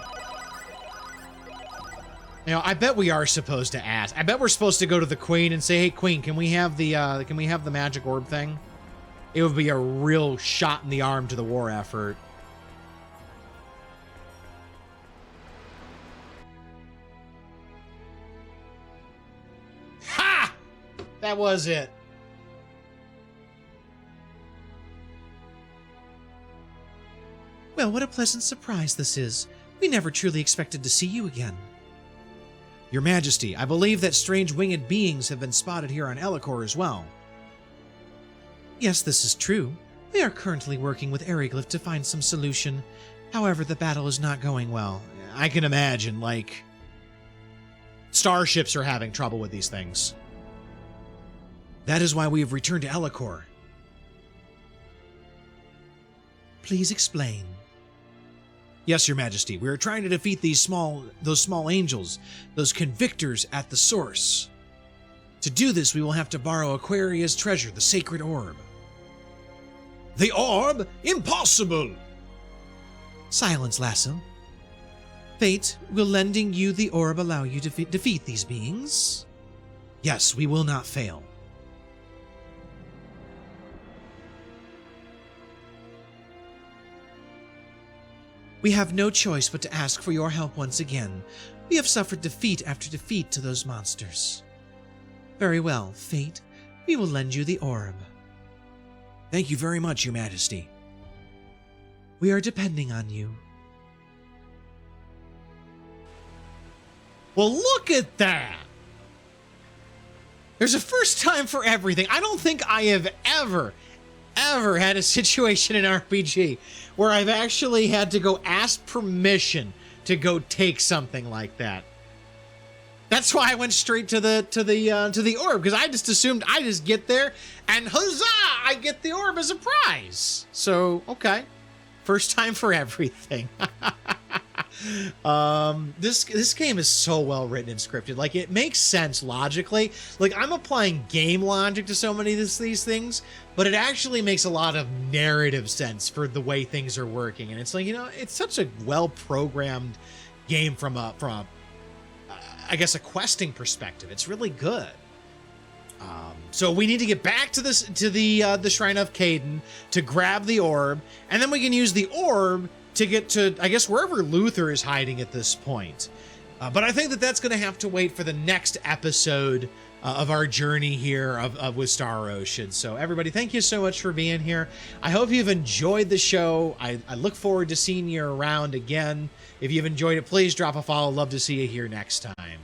You know, I bet we are supposed to ask. I bet we're supposed to go to the queen and say, "Hey, queen, can we have the magic orb thing?" It would be a real shot in the arm to the war effort. Ha! That was it. Well, what a pleasant surprise this is. We never truly expected to see you again. Your Majesty, I believe that strange winged beings have been spotted here on Elikor as well. Yes, this is true. We are currently working with Ariglyph to find some solution. However, the battle is not going well. I can imagine, like, starships are having trouble with these things. That is why we have returned to Elikor. Please explain. Yes, Your Majesty, we are trying to defeat those small angels, those convictors at the source. To do this, we will have to borrow Aquaria's treasure, the sacred orb. The orb? Impossible! Silence, Lasso. Fate, will lending you the orb allow you to defeat these beings? Yes, we will not fail. We have no choice but to ask for your help once again. We have suffered defeat after defeat to those monsters. Very well, Fate. We will lend you the orb. Thank you very much, Your Majesty. We are depending on you. Well, look at that! There's a first time for everything. I don't think I have ever had a situation in RPG where I've actually had to go ask permission to go take something like that. That's why I went straight to the orb, because I just assumed I just get there and huzzah, I get the orb as a prize. So, okay. First time for everything. This game is so well written and scripted. Like, it makes sense logically. Like, I'm applying game logic to so many of these things, but it actually makes a lot of narrative sense for the way things are working. And it's like, you know, it's such a well-programmed game from a I guess a questing perspective. It's really good. So we need to get back to the Shrine of Caden to grab the orb, and then we can use the orb to get to, I guess, wherever Luther is hiding at this point. But I think that's going to have to wait for the next episode of our journey here with Star Ocean. So everybody, thank you so much for being here. I hope you've enjoyed the show. I look forward to seeing you around again. If you've enjoyed it, please drop a follow. Love to see you here next time.